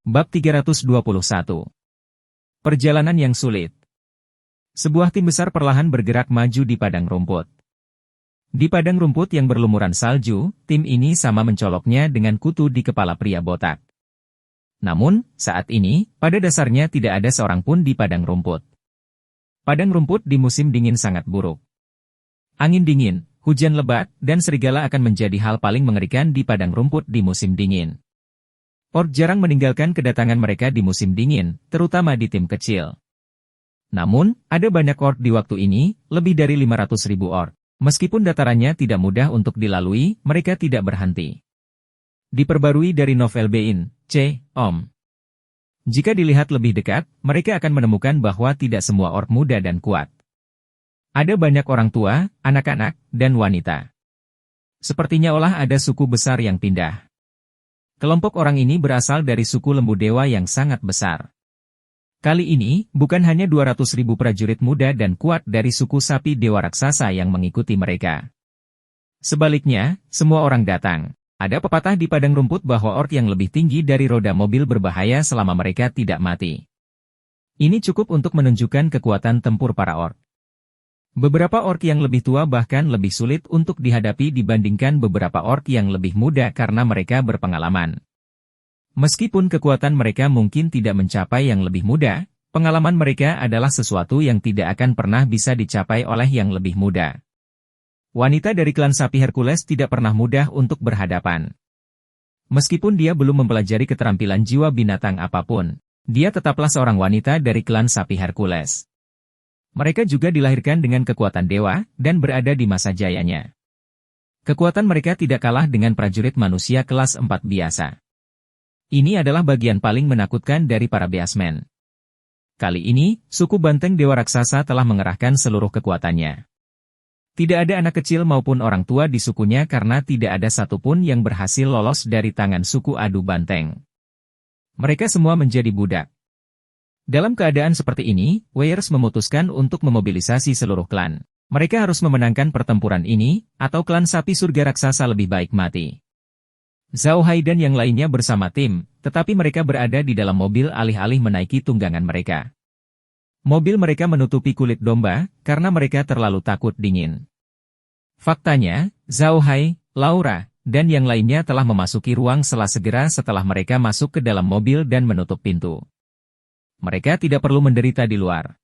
Bab 321. Perjalanan yang sulit. Sebuah tim besar perlahan bergerak maju di padang rumput. Di padang rumput yang berlumuran salju, tim ini sama mencoloknya dengan kutu di kepala pria botak. Namun, saat ini, pada dasarnya tidak ada seorang pun di padang rumput. Padang rumput di musim dingin sangat buruk. Angin dingin, hujan lebat, dan serigala akan menjadi hal paling mengerikan di padang rumput di musim dingin. Orc jarang meninggalkan kedatangan mereka di musim dingin, terutama di tim kecil. Namun, ada banyak orc di waktu ini, lebih dari 500.000 orc. Meskipun datarannya tidak mudah untuk dilalui, mereka tidak berhenti. Diperbarui dari novel Bein, C. Om. Jika dilihat lebih dekat, mereka akan menemukan bahwa tidak semua orc muda dan kuat. Ada banyak orang tua, anak-anak, dan wanita. Sepertinya olah ada suku besar yang pindah. Kelompok orang ini berasal dari suku lembu dewa yang sangat besar. Kali ini, bukan hanya 200.000 prajurit muda dan kuat dari suku sapi dewa raksasa yang mengikuti mereka. Sebaliknya, semua orang datang. Ada pepatah di padang rumput bahwa orc yang lebih tinggi dari roda mobil berbahaya selama mereka tidak mati. Ini cukup untuk menunjukkan kekuatan tempur para orc. Beberapa orc yang lebih tua bahkan lebih sulit untuk dihadapi dibandingkan beberapa orc yang lebih muda karena mereka berpengalaman. Meskipun kekuatan mereka mungkin tidak mencapai yang lebih muda, pengalaman mereka adalah sesuatu yang tidak akan pernah bisa dicapai oleh yang lebih muda. Wanita dari klan sapi Hercules tidak pernah mudah untuk berhadapan. Meskipun dia belum mempelajari keterampilan jiwa binatang apapun, dia tetaplah seorang wanita dari klan sapi Hercules. Mereka juga dilahirkan dengan kekuatan dewa, dan berada di masa jayanya. Kekuatan mereka tidak kalah dengan prajurit manusia kelas 4 biasa. Ini adalah bagian paling menakutkan dari para beastmen. Kali ini, suku banteng dewa raksasa telah mengerahkan seluruh kekuatannya. Tidak ada anak kecil maupun orang tua di sukunya karena tidak ada satupun yang berhasil lolos dari tangan suku adu banteng. Mereka semua menjadi budak. Dalam keadaan seperti ini, Warriors memutuskan untuk memobilisasi seluruh klan. Mereka harus memenangkan pertempuran ini, atau klan sapi surga raksasa lebih baik mati. Zhao Hai dan yang lainnya bersama tim, tetapi mereka berada di dalam mobil alih-alih menaiki tunggangan mereka. Mobil mereka menutupi kulit domba, karena mereka terlalu takut dingin. Faktanya, Zhao Hai, Laura, dan yang lainnya telah memasuki ruang sela segera setelah mereka masuk ke dalam mobil dan menutup pintu. Mereka tidak perlu menderita di luar.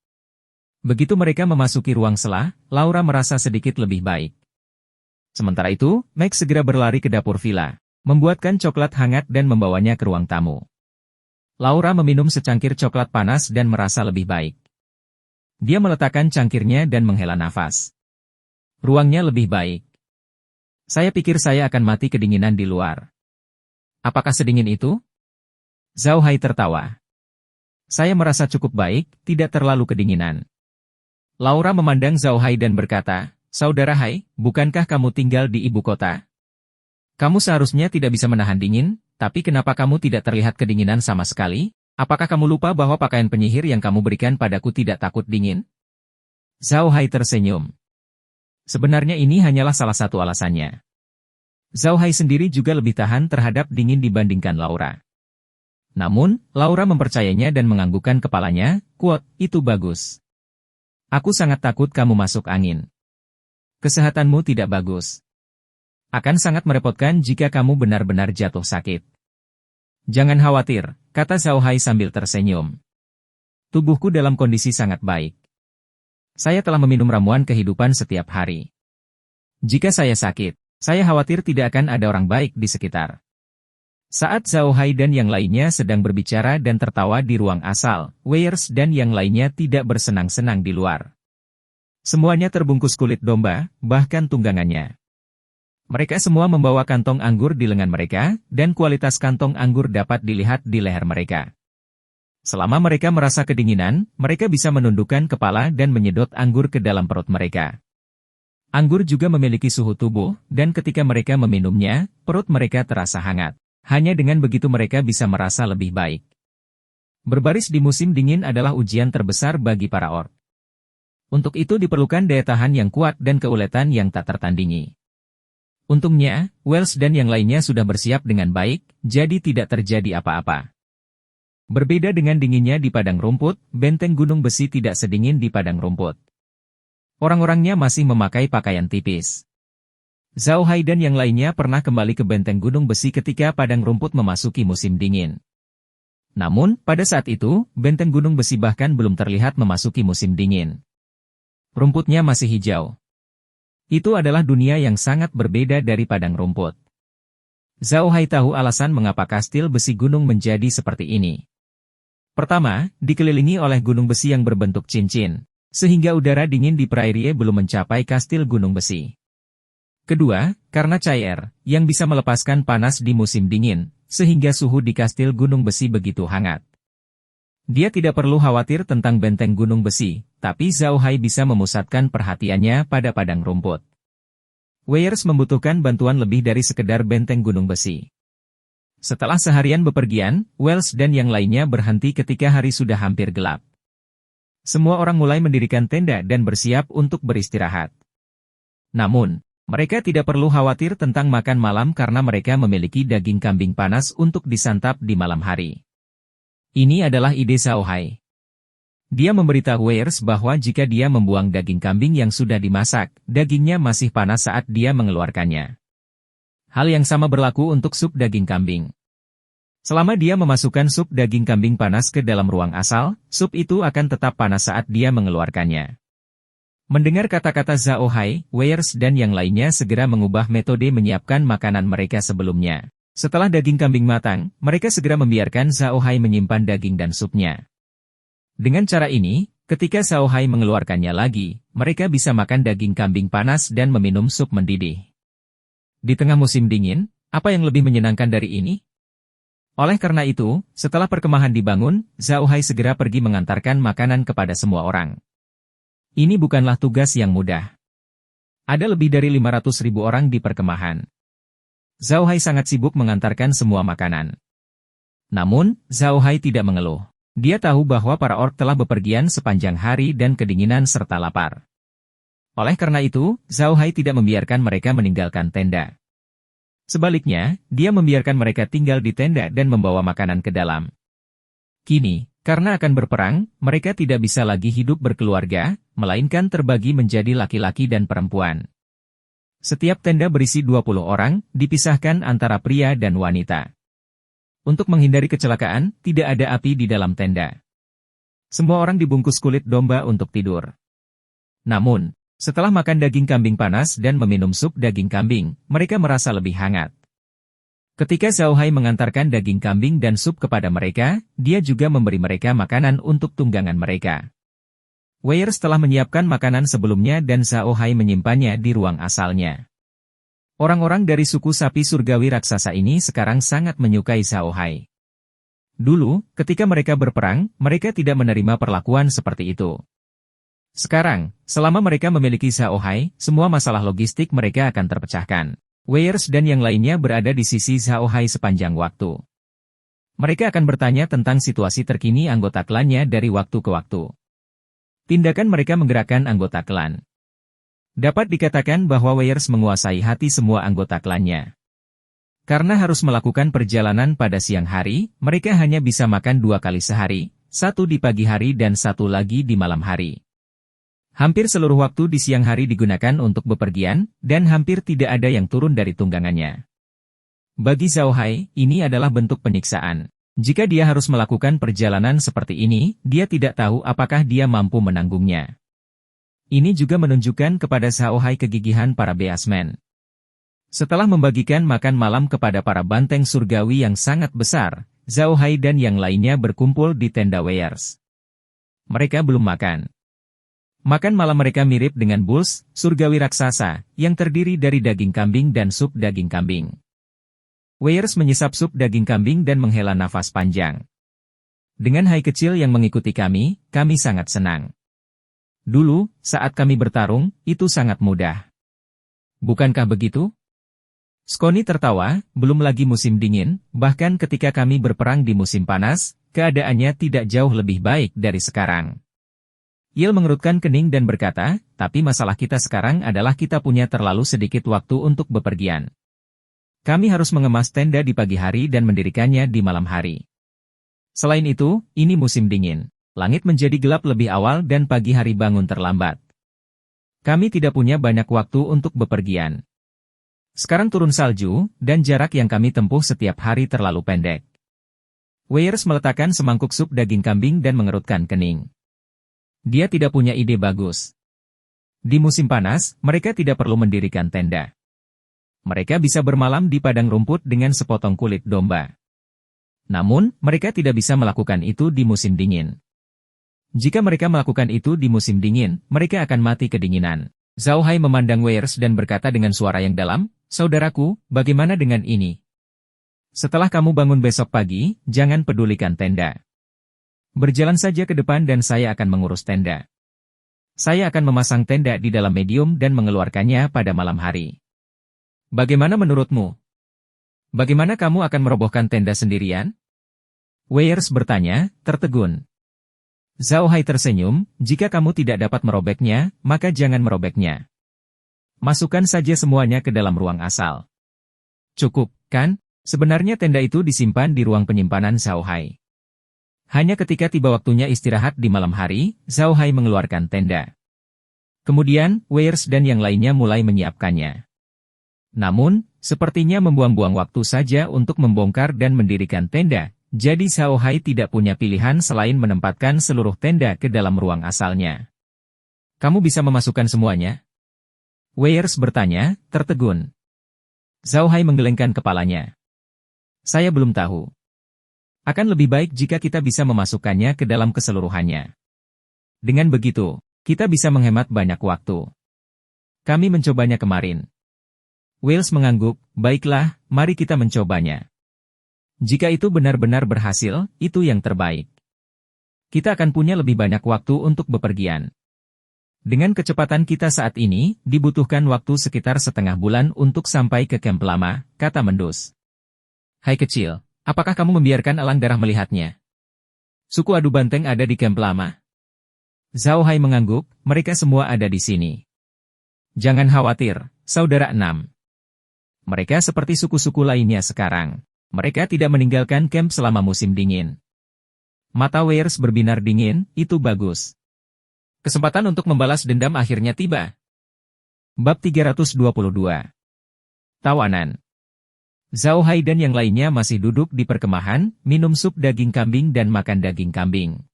Begitu mereka memasuki ruang sela, Laura merasa sedikit lebih baik. Sementara itu, Max segera berlari ke dapur villa, membuatkan coklat hangat dan membawanya ke ruang tamu. Laura meminum secangkir coklat panas dan merasa lebih baik. Dia meletakkan cangkirnya dan menghela nafas. Ruangnya lebih baik. Saya pikir saya akan mati kedinginan di luar. Apakah sedingin itu? Zhao Hai tertawa. Saya merasa cukup baik, tidak terlalu kedinginan. Laura memandang Zhao Hai dan berkata, Saudara Hai, bukankah kamu tinggal di ibu kota? Kamu seharusnya tidak bisa menahan dingin, tapi kenapa kamu tidak terlihat kedinginan sama sekali? Apakah kamu lupa bahwa pakaian penyihir yang kamu berikan padaku tidak takut dingin? Zhao Hai tersenyum. Sebenarnya ini hanyalah salah satu alasannya. Zhao Hai sendiri juga lebih tahan terhadap dingin dibandingkan Laura. Namun, Laura mempercayainya dan menganggukkan kepalanya, itu bagus. Aku sangat takut kamu masuk angin. Kesehatanmu tidak bagus. Akan sangat merepotkan jika kamu benar-benar jatuh sakit. Jangan khawatir, kata Zhao Hai sambil tersenyum. Tubuhku dalam kondisi sangat baik. Saya telah meminum ramuan kehidupan setiap hari. Jika saya sakit, saya khawatir tidak akan ada orang baik di sekitar. Saat Zhao Hai dan yang lainnya sedang berbicara dan tertawa di ruang asal, Warriors dan yang lainnya tidak bersenang-senang di luar. Semuanya terbungkus kulit domba, bahkan tunggangannya. Mereka semua membawa kantong anggur di lengan mereka, dan kualitas kantong anggur dapat dilihat di leher mereka. Selama mereka merasa kedinginan, mereka bisa menundukkan kepala dan menyedot anggur ke dalam perut mereka. Anggur juga memiliki suhu tubuh, dan ketika mereka meminumnya, perut mereka terasa hangat. Hanya dengan begitu mereka bisa merasa lebih baik. Berbaris di musim dingin adalah ujian terbesar bagi para orc. Untuk itu diperlukan daya tahan yang kuat dan keuletan yang tak tertandingi. Untungnya, Wells dan yang lainnya sudah bersiap dengan baik, jadi tidak terjadi apa-apa. Berbeda dengan dinginnya di padang rumput, benteng gunung besi tidak sedingin di padang rumput. Orang-orangnya masih memakai pakaian tipis. Zhao Hai dan yang lainnya pernah kembali ke benteng gunung besi ketika padang rumput memasuki musim dingin. Namun, pada saat itu, benteng gunung besi bahkan belum terlihat memasuki musim dingin. Rumputnya masih hijau. Itu adalah dunia yang sangat berbeda dari padang rumput. Zhao Hai tahu alasan mengapa kastil besi gunung menjadi seperti ini. Pertama, dikelilingi oleh gunung besi yang berbentuk cincin, sehingga udara dingin di prairie belum mencapai kastil gunung besi. Kedua, karena cair, yang bisa melepaskan panas di musim dingin, sehingga suhu di kastil gunung besi begitu hangat. Dia tidak perlu khawatir tentang benteng gunung besi, tapi Zhao Hai bisa memusatkan perhatiannya pada padang rumput. Weiers membutuhkan bantuan lebih dari sekedar benteng gunung besi. Setelah seharian bepergian, Wells dan yang lainnya berhenti ketika hari sudah hampir gelap. Semua orang mulai mendirikan tenda dan bersiap untuk beristirahat. Namun, mereka tidak perlu khawatir tentang makan malam karena mereka memiliki daging kambing panas untuk disantap di malam hari. Ini adalah ide Zhao Hai. Dia memberitahu Weiers bahwa jika dia membuang daging kambing yang sudah dimasak, dagingnya masih panas saat dia mengeluarkannya. Hal yang sama berlaku untuk sup daging kambing. Selama dia memasukkan sup daging kambing panas ke dalam ruang asal, sup itu akan tetap panas saat dia mengeluarkannya. Mendengar kata-kata Zhao Hai, Weiers dan yang lainnya segera mengubah metode menyiapkan makanan mereka sebelumnya. Setelah daging kambing matang, mereka segera membiarkan Zhao Hai menyimpan daging dan supnya. Dengan cara ini, ketika Zhao Hai mengeluarkannya lagi, mereka bisa makan daging kambing panas dan meminum sup mendidih. Di tengah musim dingin, apa yang lebih menyenangkan dari ini? Oleh karena itu, setelah perkemahan dibangun, Zhao Hai segera pergi mengantarkan makanan kepada semua orang. Ini bukanlah tugas yang mudah. Ada lebih dari 500.000 orang di perkemahan. Zhao Hai sangat sibuk mengantarkan semua makanan. Namun, Zhao Hai tidak mengeluh. Dia tahu bahwa para orc telah bepergian sepanjang hari dan kedinginan serta lapar. Oleh karena itu, Zhao Hai tidak membiarkan mereka meninggalkan tenda. Sebaliknya, dia membiarkan mereka tinggal di tenda dan membawa makanan ke dalam. Kini, karena akan berperang, mereka tidak bisa lagi hidup berkeluarga, melainkan terbagi menjadi laki-laki dan perempuan. Setiap tenda berisi 20 orang, dipisahkan antara pria dan wanita. Untuk menghindari kecelakaan, tidak ada api di dalam tenda. Semua orang dibungkus kulit domba untuk tidur. Namun, setelah makan daging kambing panas dan meminum sup daging kambing, mereka merasa lebih hangat. Ketika Zhao Hai mengantarkan daging kambing dan sup kepada mereka, dia juga memberi mereka makanan untuk tunggangan mereka. Weiers telah menyiapkan makanan sebelumnya dan Zhao Hai menyimpannya di ruang asalnya. Orang-orang dari suku sapi surgawi raksasa ini sekarang sangat menyukai Zhao Hai. Dulu, ketika mereka berperang, mereka tidak menerima perlakuan seperti itu. Sekarang, selama mereka memiliki Zhao Hai, semua masalah logistik mereka akan terpecahkan. Weiers dan yang lainnya berada di sisi Zhao Hai sepanjang waktu. Mereka akan bertanya tentang situasi terkini anggota klannya dari waktu ke waktu. Tindakan mereka menggerakkan anggota klan. Dapat dikatakan bahwa Weiers menguasai hati semua anggota klannya. Karena harus melakukan perjalanan pada siang hari, mereka hanya bisa makan 2 kali sehari, satu di pagi hari dan satu lagi di malam hari. Hampir seluruh waktu di siang hari digunakan untuk bepergian, dan hampir tidak ada yang turun dari tunggangannya. Bagi Zhao Hai, ini adalah bentuk penyiksaan. Jika dia harus melakukan perjalanan seperti ini, dia tidak tahu apakah dia mampu menanggungnya. Ini juga menunjukkan kepada Zhao Hai kegigihan para beasmen. Setelah membagikan makan malam kepada para banteng surgawi yang sangat besar, Zhao Hai dan yang lainnya berkumpul di tenda Weiers. Mereka belum makan. Makan malam mereka mirip dengan bulls, surgawi raksasa, yang terdiri dari daging kambing dan sup daging kambing. Weiers menyesap sup daging kambing dan menghela nafas panjang. Dengan Hai kecil yang mengikuti kami sangat senang. Dulu, saat kami bertarung, itu sangat mudah. Bukankah begitu? Skoni tertawa, belum lagi musim dingin, bahkan ketika kami berperang di musim panas, keadaannya tidak jauh lebih baik dari sekarang. Yil mengerutkan kening dan berkata, tapi masalah kita sekarang adalah kita punya terlalu sedikit waktu untuk bepergian. Kami harus mengemas tenda di pagi hari dan mendirikannya di malam hari. Selain itu, ini musim dingin. Langit menjadi gelap lebih awal dan pagi hari bangun terlambat. Kami tidak punya banyak waktu untuk bepergian. Sekarang turun salju, dan jarak yang kami tempuh setiap hari terlalu pendek. Weirs meletakkan semangkuk sup daging kambing dan mengerutkan kening. Dia tidak punya ide bagus. Di musim panas, mereka tidak perlu mendirikan tenda. Mereka bisa bermalam di padang rumput dengan sepotong kulit domba. Namun, mereka tidak bisa melakukan itu di musim dingin. Jika mereka melakukan itu di musim dingin, mereka akan mati kedinginan. Zhao Hai memandang Weirs dan berkata dengan suara yang dalam, "Saudaraku, bagaimana dengan ini? Setelah kamu bangun besok pagi, jangan pedulikan tenda. Berjalan saja ke depan dan saya akan mengurus tenda. Saya akan memasang tenda di dalam medium dan mengeluarkannya pada malam hari. Bagaimana menurutmu? Bagaimana kamu akan merobohkan tenda sendirian?" Weirs bertanya, tertegun. Zhao Hai tersenyum, "Jika kamu tidak dapat merobeknya, maka jangan merobeknya. Masukkan saja semuanya ke dalam ruang asal." "Cukup, kan? Sebenarnya tenda itu disimpan di ruang penyimpanan Zhao Hai. Hanya ketika tiba waktunya istirahat di malam hari, Zhao Hai mengeluarkan tenda. Kemudian, Weirs dan yang lainnya mulai menyiapkannya. Namun, sepertinya membuang-buang waktu saja untuk membongkar dan mendirikan tenda, jadi Zhao Hai tidak punya pilihan selain menempatkan seluruh tenda ke dalam ruang asalnya. "Kamu bisa memasukkan semuanya?" Weirs bertanya, tertegun. Zhao Hai menggelengkan kepalanya. "Saya belum tahu. Akan lebih baik jika kita bisa memasukkannya ke dalam keseluruhannya. Dengan begitu, kita bisa menghemat banyak waktu. Kami mencobanya kemarin." Weirs mengangguk, "Baiklah, mari kita mencobanya. Jika itu benar-benar berhasil, itu yang terbaik. Kita akan punya lebih banyak waktu untuk bepergian. Dengan kecepatan kita saat ini, dibutuhkan waktu sekitar setengah bulan untuk sampai ke kamp lama," kata Mendus. "Hai kecil, apakah kamu membiarkan elang darah melihatnya? Suku adu banteng ada di kamp lama?" Zhao Hai mengangguk, "Mereka semua ada di sini. Jangan khawatir, saudara enam. Mereka seperti suku-suku lainnya sekarang. Mereka tidak meninggalkan kamp selama musim dingin." Mata Weirs berbinar dingin, "Itu bagus. Kesempatan untuk membalas dendam akhirnya tiba." Bab 322. Tawanan. Zhao Hai dan yang lainnya masih duduk di perkemahan, minum sup daging kambing dan makan daging kambing.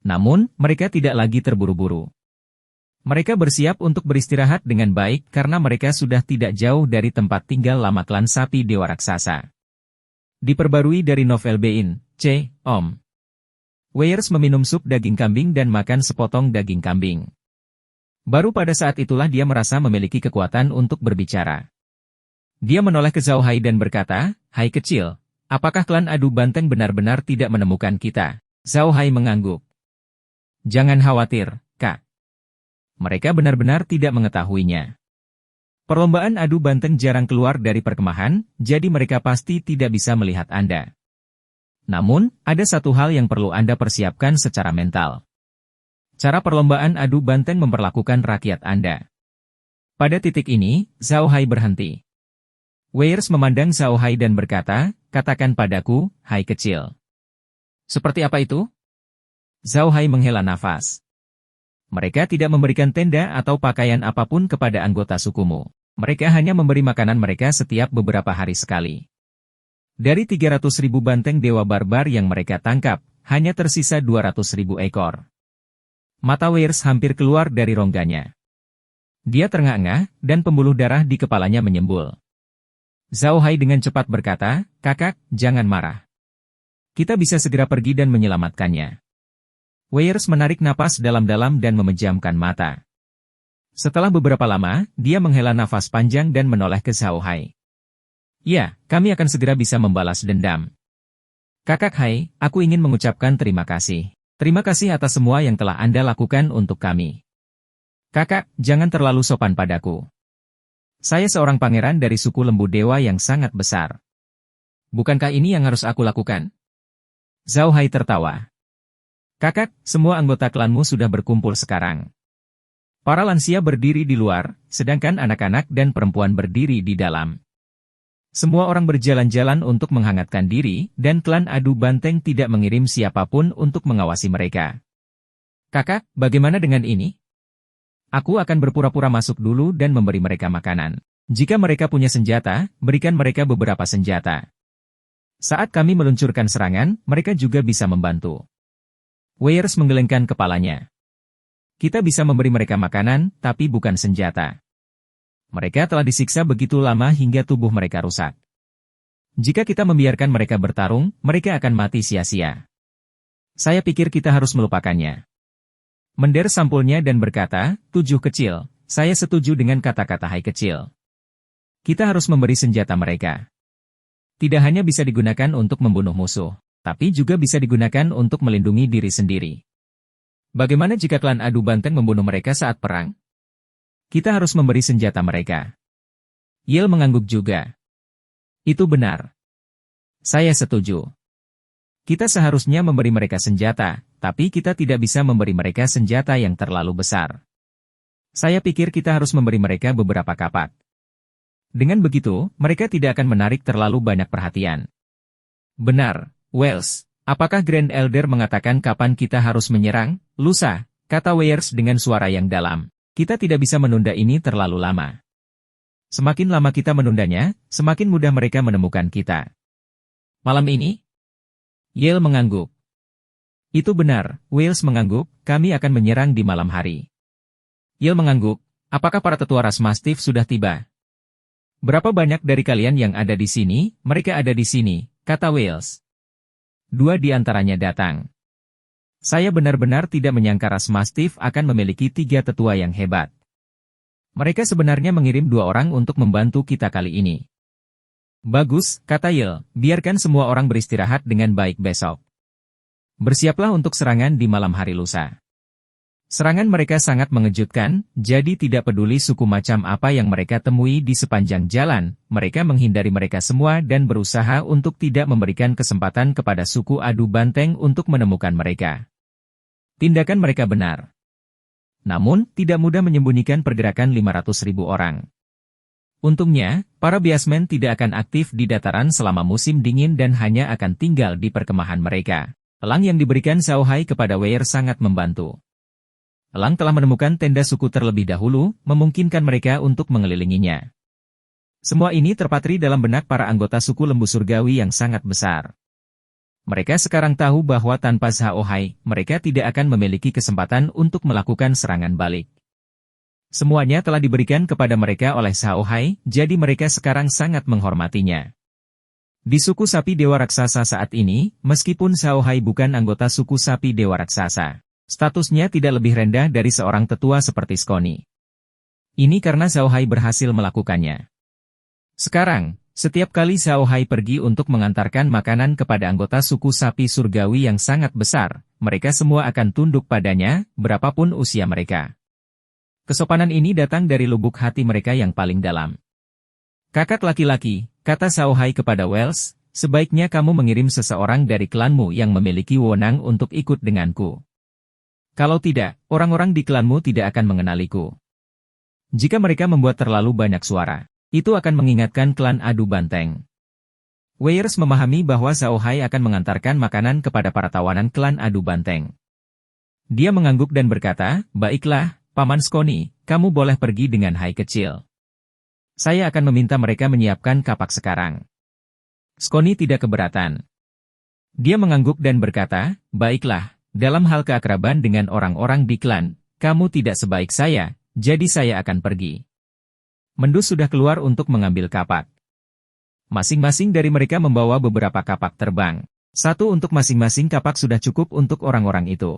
Namun, mereka tidak lagi terburu-buru. Mereka bersiap untuk beristirahat dengan baik karena mereka sudah tidak jauh dari tempat tinggal lama klan sapi Dewa Raksasa. Diperbarui dari novel Bein, C. Om. Weirs meminum sup daging kambing dan makan sepotong daging kambing. Baru pada saat itulah dia merasa memiliki kekuatan untuk berbicara. Dia menoleh ke Zhao Hai dan berkata, "Hai kecil, apakah klan adu banteng benar-benar tidak menemukan kita?" Zhao Hai mengangguk. "Jangan khawatir, Kak. Mereka benar-benar tidak mengetahuinya. Perlombaan adu banteng jarang keluar dari perkemahan, jadi mereka pasti tidak bisa melihat Anda. Namun, ada satu hal yang perlu Anda persiapkan secara mental. Cara perlombaan adu banteng memperlakukan rakyat Anda." Pada titik ini, Zhao Hai berhenti. Weirs memandang Zhao Hai dan berkata, "Katakan padaku, hai kecil." "Seperti apa itu?" Zhao Hai menghela nafas. "Mereka tidak memberikan tenda atau pakaian apapun kepada anggota sukumu. Mereka hanya memberi makanan mereka setiap beberapa hari sekali. Dari 300.000 banteng dewa barbar yang mereka tangkap, hanya tersisa 200.000 ekor." Mata Weirs hampir keluar dari rongganya. Dia terengah-engah, dan pembuluh darah di kepalanya menyembul. Zhao Hai dengan cepat berkata, "Kakak, jangan marah. Kita bisa segera pergi dan menyelamatkannya." Weirs menarik napas dalam-dalam dan memejamkan mata. Setelah beberapa lama, dia menghela nafas panjang dan menoleh ke Zhao Hai. "Ya, kami akan segera bisa membalas dendam. Kakak Hai, aku ingin mengucapkan terima kasih. Terima kasih atas semua yang telah Anda lakukan untuk kami. Kakak, jangan terlalu sopan padaku. Saya seorang pangeran dari suku lembu dewa yang sangat besar. Bukankah ini yang harus aku lakukan?" Zhao Hai tertawa. "Kakak, semua anggota klanmu sudah berkumpul sekarang. Para lansia berdiri di luar, sedangkan anak-anak dan perempuan berdiri di dalam. Semua orang berjalan-jalan untuk menghangatkan diri, dan klan adu banteng tidak mengirim siapapun untuk mengawasi mereka. Kakak, bagaimana dengan ini? Aku akan berpura-pura masuk dulu dan memberi mereka makanan. Jika mereka punya senjata, berikan mereka beberapa senjata. Saat kami meluncurkan serangan, mereka juga bisa membantu. Weirs menggelengkan kepalanya. Kita bisa memberi mereka makanan, tapi bukan senjata. Mereka telah disiksa begitu lama hingga tubuh mereka rusak. Jika kita membiarkan mereka bertarung, mereka akan mati sia-sia. Saya pikir kita harus melupakannya. Mender sampulnya dan berkata, 7 kecil, saya setuju dengan kata-kata Hai kecil. Kita harus memberi senjata mereka. Tidak hanya bisa digunakan untuk membunuh musuh, tapi juga bisa digunakan untuk melindungi diri sendiri. Bagaimana jika klan adu banteng membunuh mereka saat perang? Kita harus memberi senjata mereka. Yale mengangguk juga. Itu benar. Saya setuju. Kita seharusnya memberi mereka senjata, tapi kita tidak bisa memberi mereka senjata yang terlalu besar. Saya pikir kita harus memberi mereka beberapa kapak. Dengan begitu, mereka tidak akan menarik terlalu banyak perhatian. Benar, Wells. Apakah Grand Elder mengatakan kapan kita harus menyerang? Lusa, kata Weirs dengan suara yang dalam. Kita tidak bisa menunda ini terlalu lama. Semakin lama kita menundanya, semakin mudah mereka menemukan kita. Malam ini? Yale mengangguk. Itu benar, Wales mengangguk, kami akan menyerang di malam hari. Yale mengangguk, apakah para tetua ras Mastiff sudah tiba? Berapa banyak dari kalian yang ada di sini? Mereka ada di sini, kata Wales. 2 di antaranya datang. Saya benar-benar tidak menyangka ras Mastiff akan memiliki 3 tetua yang hebat. Mereka sebenarnya mengirim 2 orang untuk membantu kita kali ini. Bagus, kata Yale, biarkan semua orang beristirahat dengan baik besok. Bersiaplah untuk serangan di malam hari lusa. Serangan mereka sangat mengejutkan, jadi tidak peduli suku macam apa yang mereka temui di sepanjang jalan, mereka menghindari mereka semua dan berusaha untuk tidak memberikan kesempatan kepada suku adu banteng untuk menemukan mereka. Tindakan mereka benar. Namun, tidak mudah menyembunyikan pergerakan 500.000 orang. Untungnya, para biasmen tidak akan aktif di dataran selama musim dingin dan hanya akan tinggal di perkemahan mereka. Elang yang diberikan Xiao Hai kepada Weir sangat membantu. Elang telah menemukan tenda suku terlebih dahulu, memungkinkan mereka untuk mengelilinginya. Semua ini terpatri dalam benak para anggota suku lembu surgawi yang sangat besar. Mereka sekarang tahu bahwa tanpa Xiao Hai, mereka tidak akan memiliki kesempatan untuk melakukan serangan balik. Semuanya telah diberikan kepada mereka oleh Xiao Hai, jadi mereka sekarang sangat menghormatinya. Di suku sapi Dewa Raksasa saat ini, meskipun Xiao Hai bukan anggota suku sapi Dewa Raksasa, statusnya tidak lebih rendah dari seorang tetua seperti Skoni. Ini karena Xiao Hai berhasil melakukannya. Sekarang, setiap kali Xiao Hai pergi untuk mengantarkan makanan kepada anggota suku sapi surgawi yang sangat besar, mereka semua akan tunduk padanya, berapapun usia mereka. Kesopanan ini datang dari lubuk hati mereka yang paling dalam. Kakak laki-laki, kata Xiao Hai kepada Wells, sebaiknya kamu mengirim seseorang dari klanmu yang memiliki wewenang untuk ikut denganku. Kalau tidak, orang-orang di klanmu tidak akan mengenaliku. Jika mereka membuat terlalu banyak suara, itu akan mengingatkan klan adu banteng. Weirs memahami bahwa Xiao Hai akan mengantarkan makanan kepada para tawanan klan adu banteng. Dia mengangguk dan berkata, baiklah, Paman Skoni, kamu boleh pergi dengan Hai kecil. Saya akan meminta mereka menyiapkan kapak sekarang. Skoni tidak keberatan. Dia mengangguk dan berkata, baiklah, dalam hal keakraban dengan orang-orang di klan, kamu tidak sebaik saya, jadi saya akan pergi. Mendus sudah keluar untuk mengambil kapak. Masing-masing dari mereka membawa beberapa kapak terbang. 1 untuk masing-masing kapak sudah cukup untuk orang-orang itu.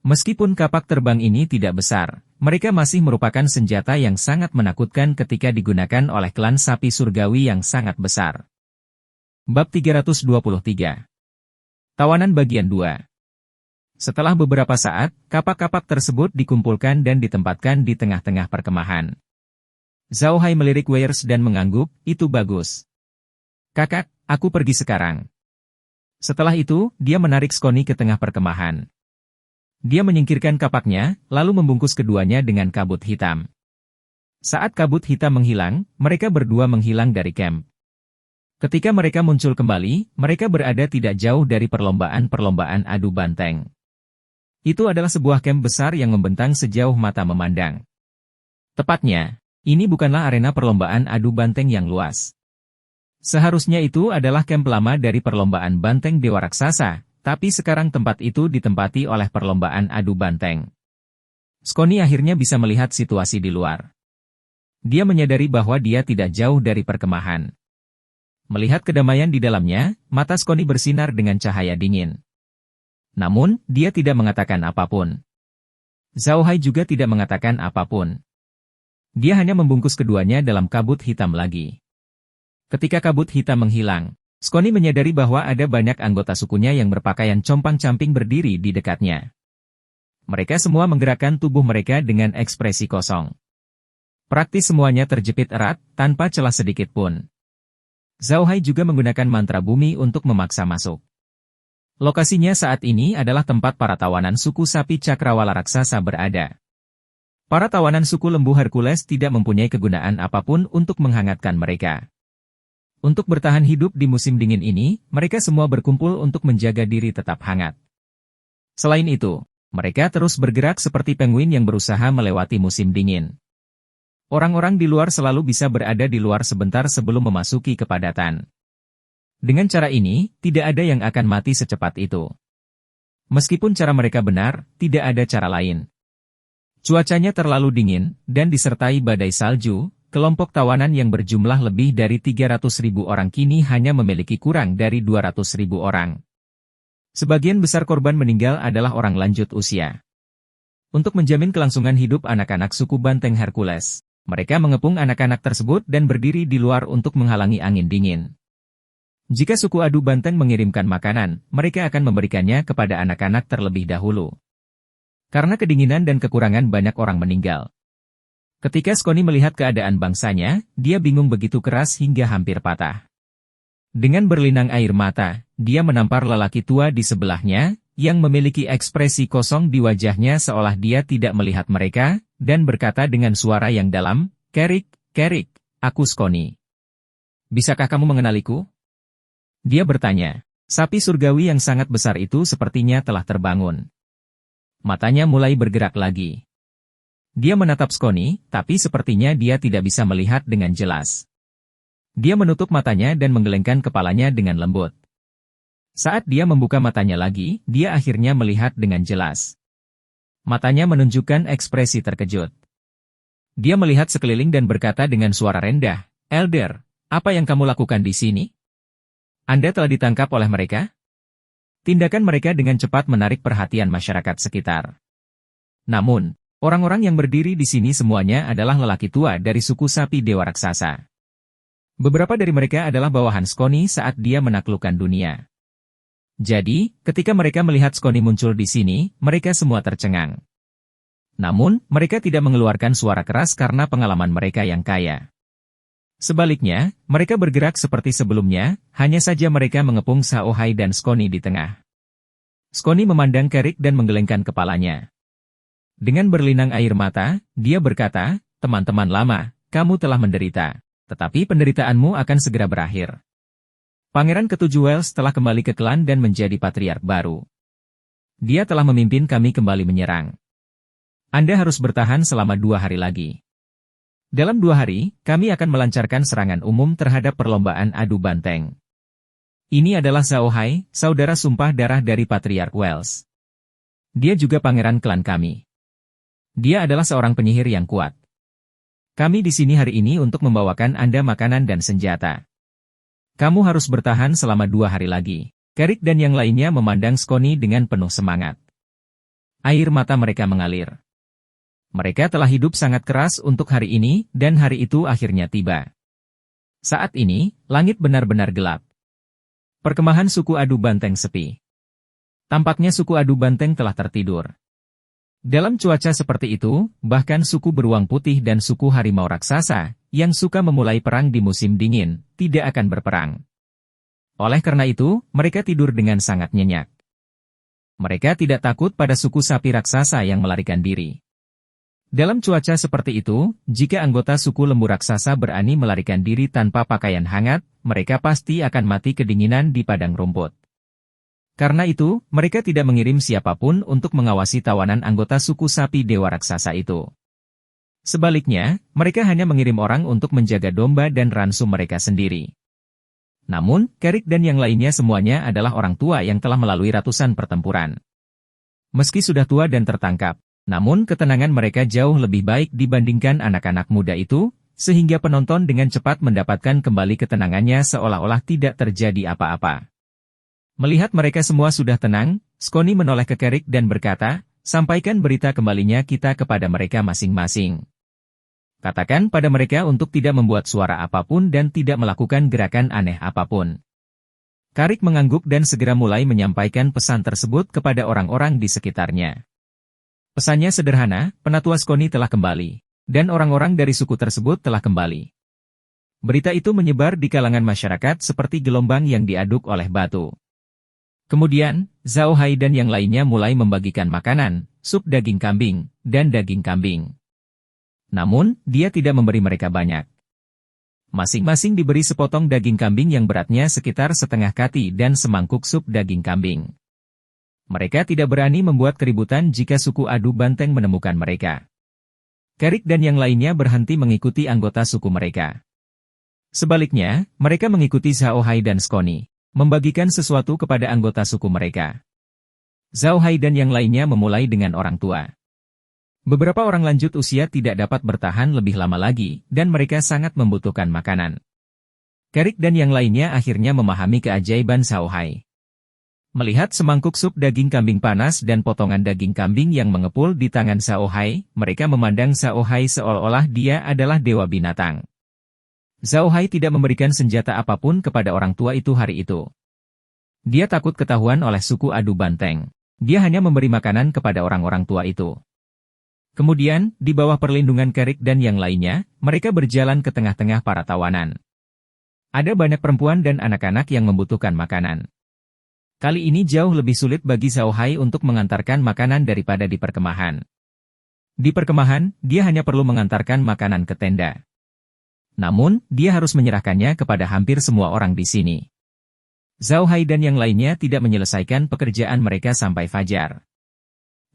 Meskipun kapak terbang ini tidak besar, mereka masih merupakan senjata yang sangat menakutkan ketika digunakan oleh klan sapi surgawi yang sangat besar. Bab 323. Tawanan bagian 2. Setelah beberapa saat, kapak-kapak tersebut dikumpulkan dan ditempatkan di tengah-tengah perkemahan. Xiao Hai melirik Weirs dan mengangguk, itu bagus. Kakak, aku pergi sekarang. Setelah itu, dia menarik Skoni ke tengah perkemahan. Dia menyingkirkan kapaknya, lalu membungkus keduanya dengan kabut hitam. Saat kabut hitam menghilang, mereka berdua menghilang dari camp. Ketika mereka muncul kembali, mereka berada tidak jauh dari perlombaan adu banteng. Itu adalah sebuah camp besar yang membentang sejauh mata memandang. Tepatnya, ini bukanlah arena perlombaan adu banteng yang luas. Seharusnya itu adalah camp lama dari perlombaan banteng dewa raksasa, tapi sekarang tempat itu ditempati oleh perlombaan adu banteng. Scony akhirnya bisa melihat situasi di luar. Dia menyadari bahwa dia tidak jauh dari perkemahan. Melihat kedamaian di dalamnya, mata Scony bersinar dengan cahaya dingin. Namun, dia tidak mengatakan apapun. Zhao Hai juga tidak mengatakan apapun. Dia hanya membungkus keduanya dalam kabut hitam lagi. Ketika kabut hitam menghilang, Scony menyadari bahwa ada banyak anggota sukunya yang berpakaian compang-camping berdiri di dekatnya. Mereka semua menggerakkan tubuh mereka dengan ekspresi kosong. Praktis semuanya terjepit erat, tanpa celah sedikit pun. Zhao Hai juga menggunakan mantra bumi untuk memaksa masuk. Lokasinya saat ini adalah tempat para tawanan suku sapi cakrawala raksasa berada. Para tawanan suku lembu Hercules tidak mempunyai kegunaan apapun untuk menghangatkan mereka. Untuk bertahan hidup di musim dingin ini, mereka semua berkumpul untuk menjaga diri tetap hangat. Selain itu, mereka terus bergerak seperti penguin yang berusaha melewati musim dingin. Orang-orang di luar selalu bisa berada di luar sebentar sebelum memasuki kepadatan. Dengan cara ini, tidak ada yang akan mati secepat itu. Meskipun cara mereka benar, tidak ada cara lain. Cuacanya terlalu dingin, dan disertai badai salju, kelompok tawanan yang berjumlah lebih dari 300.000 orang kini hanya memiliki kurang dari 200.000 orang. Sebagian besar korban meninggal adalah orang lanjut usia. Untuk menjamin kelangsungan hidup anak-anak suku banteng Hercules, mereka mengepung anak-anak tersebut dan berdiri di luar untuk menghalangi angin dingin. Jika suku adu banteng mengirimkan makanan, mereka akan memberikannya kepada anak-anak terlebih dahulu. Karena kedinginan dan kekurangan banyak orang meninggal. Ketika Scony melihat keadaan bangsanya, dia bingung begitu keras hingga hampir patah. Dengan berlinang air mata, dia menampar lelaki tua di sebelahnya, yang memiliki ekspresi kosong di wajahnya seolah dia tidak melihat mereka, dan berkata dengan suara yang dalam, "Kerik, Kerik, aku Scony. Bisakah kamu mengenaliku?" Dia bertanya. Sapi surgawi yang sangat besar itu sepertinya telah terbangun. Matanya mulai bergerak lagi. Dia menatap Scony, tapi sepertinya dia tidak bisa melihat dengan jelas. Dia menutup matanya dan menggelengkan kepalanya dengan lembut. Saat dia membuka matanya lagi, dia akhirnya melihat dengan jelas. Matanya menunjukkan ekspresi terkejut. Dia melihat sekeliling dan berkata dengan suara rendah, "Elder, apa yang kamu lakukan di sini? Anda telah ditangkap oleh mereka?" Tindakan mereka dengan cepat menarik perhatian masyarakat sekitar. Namun, orang-orang yang berdiri di sini semuanya adalah lelaki tua dari suku sapi dewa raksasa. Beberapa dari mereka adalah bawahan Scony saat dia menaklukkan dunia. Jadi, ketika mereka melihat Scony muncul di sini, mereka semua tercengang. Namun, mereka tidak mengeluarkan suara keras karena pengalaman mereka yang kaya. Sebaliknya, mereka bergerak seperti sebelumnya, hanya saja mereka mengepung Zhao Hai dan Scony di tengah. Scony memandang Kerik dan menggelengkan kepalanya. Dengan berlinang air mata, dia berkata, "Teman-teman lama, kamu telah menderita, tetapi penderitaanmu akan segera berakhir. Pangeran ke-7 Wells telah kembali ke klan dan menjadi patriark baru. Dia telah memimpin kami kembali menyerang. Anda harus bertahan selama 2 hari lagi. Dalam 2 hari, kami akan melancarkan serangan umum terhadap perlombaan adu banteng." Ini adalah Zhao Hai, saudara sumpah darah dari patriark Wells. Dia juga pangeran klan kami. Dia adalah seorang penyihir yang kuat. Kami di sini hari ini untuk membawakan Anda makanan dan senjata. Kamu harus bertahan selama 2 hari lagi. Kerik dan yang lainnya memandang Scony dengan penuh semangat. Air mata mereka mengalir. Mereka telah hidup sangat keras untuk hari ini, dan hari itu akhirnya tiba. Saat ini, langit benar-benar gelap. Perkemahan suku adu banteng sepi. Tampaknya suku adu banteng telah tertidur. Dalam cuaca seperti itu, bahkan suku beruang putih dan suku harimau raksasa, yang suka memulai perang di musim dingin, tidak akan berperang. Oleh karena itu, mereka tidur dengan sangat nyenyak. Mereka tidak takut pada suku sapi raksasa yang melarikan diri. Dalam cuaca seperti itu, jika anggota suku lembu raksasa berani melarikan diri tanpa pakaian hangat, mereka pasti akan mati kedinginan di padang rumput. Karena itu, mereka tidak mengirim siapapun untuk mengawasi tawanan anggota suku sapi dewa raksasa itu. Sebaliknya, mereka hanya mengirim orang untuk menjaga domba dan ransum mereka sendiri. Namun, Carrick dan yang lainnya semuanya adalah orang tua yang telah melalui ratusan pertempuran. Meski sudah tua dan tertangkap, namun ketenangan mereka jauh lebih baik dibandingkan anak-anak muda itu, sehingga penonton dengan cepat mendapatkan kembali ketenangannya seolah-olah tidak terjadi apa-apa. Melihat mereka semua sudah tenang, Skoni menoleh ke Carrick dan berkata, "Sampaikan berita kembalinya kita kepada mereka masing-masing. Katakan pada mereka untuk tidak membuat suara apapun dan tidak melakukan gerakan aneh apapun." Carrick mengangguk dan segera mulai menyampaikan pesan tersebut kepada orang-orang di sekitarnya. Pesannya sederhana, penatua Skoni telah kembali, dan orang-orang dari suku tersebut telah kembali. Berita itu menyebar di kalangan masyarakat seperti gelombang yang diaduk oleh batu. Kemudian, Zhao Hai dan yang lainnya mulai membagikan makanan, sup daging kambing, dan daging kambing. Namun, dia tidak memberi mereka banyak. Masing-masing diberi sepotong daging kambing yang beratnya sekitar setengah kati dan semangkuk sup daging kambing. Mereka tidak berani membuat keributan jika suku adu banteng menemukan mereka. Carrick dan yang lainnya berhenti mengikuti anggota suku mereka. Sebaliknya, mereka mengikuti Zhao Hai dan Skoni, membagikan sesuatu kepada anggota suku mereka. Zhao Hai dan yang lainnya memulai dengan orang tua. Beberapa orang lanjut usia tidak dapat bertahan lebih lama lagi, dan mereka sangat membutuhkan makanan. Carrick dan yang lainnya akhirnya memahami keajaiban Zhao Hai. Melihat semangkuk sup daging kambing panas dan potongan daging kambing yang mengepul di tangan Zhao Hai, mereka memandang Zhao Hai seolah-olah dia adalah dewa binatang. Zhao Hai tidak memberikan senjata apapun kepada orang tua itu hari itu. Dia takut ketahuan oleh suku adu banteng. Dia hanya memberi makanan kepada orang-orang tua itu. Kemudian, di bawah perlindungan Carrick dan yang lainnya, mereka berjalan ke tengah-tengah para tawanan. Ada banyak perempuan dan anak-anak yang membutuhkan makanan. Kali ini jauh lebih sulit bagi Zhao Hai untuk mengantarkan makanan daripada di perkemahan. Di perkemahan, dia hanya perlu mengantarkan makanan ke tenda. Namun, dia harus menyerahkannya kepada hampir semua orang di sini. Zhao Hai dan yang lainnya tidak menyelesaikan pekerjaan mereka sampai fajar.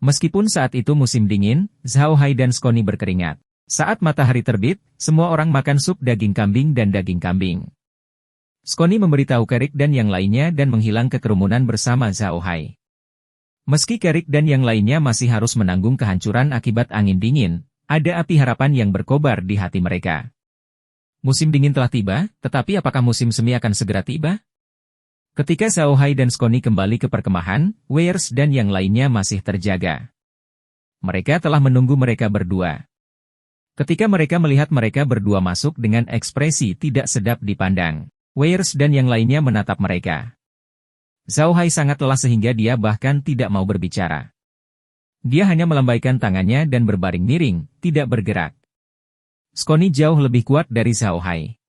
Meskipun saat itu musim dingin, Zhao Hai dan Skoni berkeringat. Saat matahari terbit, semua orang makan sup daging kambing dan daging kambing. Skoni memberitahu Carrick dan yang lainnya dan menghilang ke kerumunan bersama Zhao Hai. Meski Carrick dan yang lainnya masih harus menanggung kehancuran akibat angin dingin, ada api harapan yang berkobar di hati mereka. Musim dingin telah tiba, tetapi apakah musim semi akan segera tiba? Ketika Zhao Hai dan Skoni kembali ke perkemahan, Weirs dan yang lainnya masih terjaga. Mereka telah menunggu mereka berdua. Ketika mereka melihat mereka berdua masuk dengan ekspresi tidak sedap dipandang, Weirs dan yang lainnya menatap mereka. Zhao Hai sangat lelah sehingga dia bahkan tidak mau berbicara. Dia hanya melambaikan tangannya dan berbaring miring, tidak bergerak. Skoni jauh lebih kuat dari Zhao Hai.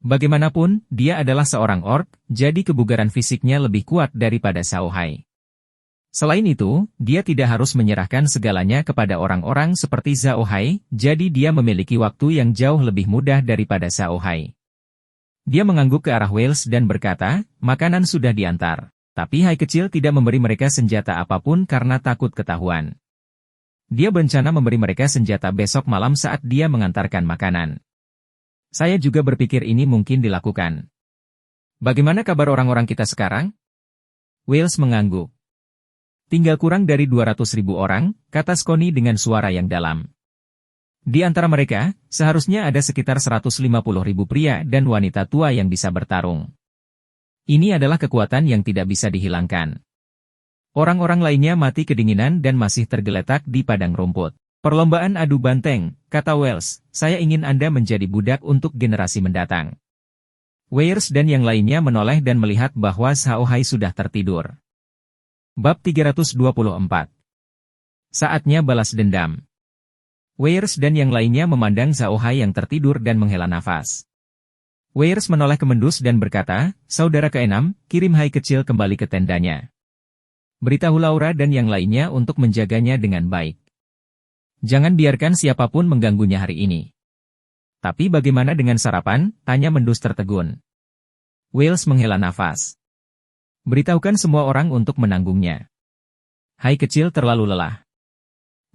Bagaimanapun, dia adalah seorang orc, jadi kebugaran fisiknya lebih kuat daripada Zhao Hai. Selain itu, dia tidak harus menyerahkan segalanya kepada orang-orang seperti Zhao Hai, jadi dia memiliki waktu yang jauh lebih mudah daripada Zhao Hai. Dia mengangguk ke arah Wales dan berkata, makanan sudah diantar. Tapi Hai kecil tidak memberi mereka senjata apapun karena takut ketahuan. Dia berencana memberi mereka senjata besok malam saat dia mengantarkan makanan. Saya juga berpikir ini mungkin dilakukan. Bagaimana kabar orang-orang kita sekarang? Wales mengangguk. Tinggal kurang dari 200.000 orang, kata Skoni dengan suara yang dalam. Di antara mereka, seharusnya ada sekitar 150.000 pria dan wanita tua yang bisa bertarung. Ini adalah kekuatan yang tidak bisa dihilangkan. Orang-orang lainnya mati kedinginan dan masih tergeletak di padang rumput. Perlombaan adu banteng, kata Wales, saya ingin Anda menjadi budak untuk generasi mendatang. Weirs dan yang lainnya menoleh dan melihat bahwa Zhao Hai sudah tertidur. Bab 324. Saatnya balas dendam. Weirs dan yang lainnya memandang Zhao Hai yang tertidur dan menghela nafas. Weirs menoleh ke Mendus dan berkata, saudara keenam, kirim Hai kecil kembali ke tendanya. Beritahu Laura dan yang lainnya untuk menjaganya dengan baik. Jangan biarkan siapapun mengganggunya hari ini. Tapi bagaimana dengan sarapan? Tanya Mendus tertegun. Wales menghela nafas. Beritahukan semua orang untuk menanggungnya. Hai kecil terlalu lelah.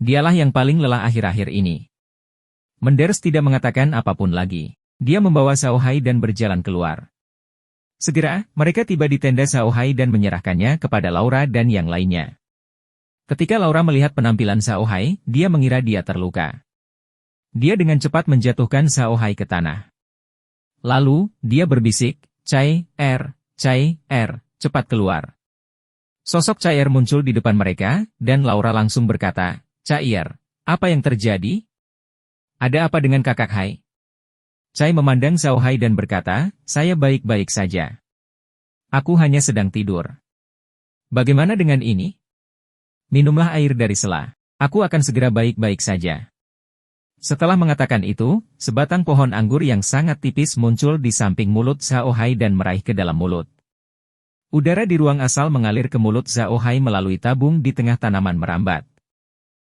Dialah yang paling lelah akhir-akhir ini. Menders tidak mengatakan apapun lagi. Dia membawa Xiao Hai dan berjalan keluar. Segera, mereka tiba di tenda Xiao Hai dan menyerahkannya kepada Laura dan yang lainnya. Ketika Laura melihat penampilan Xiao Hai, dia mengira dia terluka. Dia dengan cepat menjatuhkan Xiao Hai ke tanah. Lalu, dia berbisik, Cai Er, cepat keluar. Sosok Cai Er muncul di depan mereka, dan Laura langsung berkata, Cai Er, apa yang terjadi? Ada apa dengan kakak Hai? Cai memandang Xiao Hai dan berkata, saya baik-baik saja. Aku hanya sedang tidur. Bagaimana dengan ini? Minumlah air dari sela. Aku akan segera baik-baik saja. Setelah mengatakan itu, sebatang pohon anggur yang sangat tipis muncul di samping mulut Xiao Hai dan meraih ke dalam mulut. Udara di ruang asal mengalir ke mulut Xiao Hai melalui tabung di tengah tanaman merambat.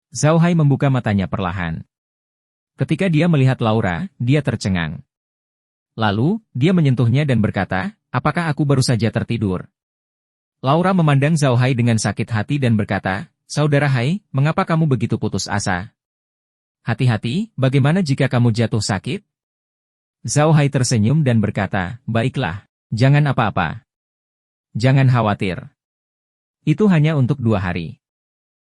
Xiao Hai membuka matanya perlahan. Ketika dia melihat Laura, dia tercengang. Lalu, dia menyentuhnya dan berkata, apakah aku baru saja tertidur? Laura memandang Xiao Hai dengan sakit hati dan berkata, Saudara Hai, mengapa kamu begitu putus asa? Hati-hati, bagaimana jika kamu jatuh sakit? Xiao Hai tersenyum dan berkata, baiklah, jangan apa-apa. Jangan khawatir. Itu hanya untuk 2 hari.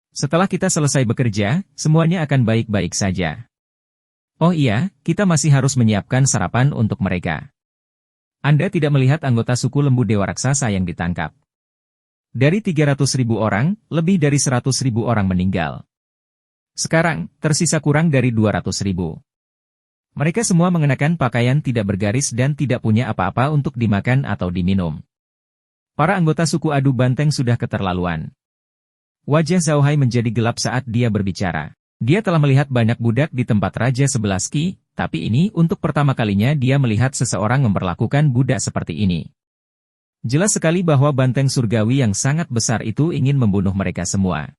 Setelah kita selesai bekerja, semuanya akan baik-baik saja. Oh iya, kita masih harus menyiapkan sarapan untuk mereka. Anda tidak melihat anggota suku lembu dewa raksasa yang ditangkap. Dari 300.000 orang, lebih dari 100.000 orang meninggal. Sekarang, tersisa kurang dari 200.000. Mereka semua mengenakan pakaian tidak bergaris dan tidak punya apa-apa untuk dimakan atau diminum. Para anggota suku adu banteng sudah keterlaluan. Wajah Xiao Hai menjadi gelap saat dia berbicara. Dia telah melihat banyak budak di tempat Raja 11 Ki, tapi ini untuk pertama kalinya dia melihat seseorang memperlakukan budak seperti ini. Jelas sekali bahwa banteng surgawi yang sangat besar itu ingin membunuh mereka semua.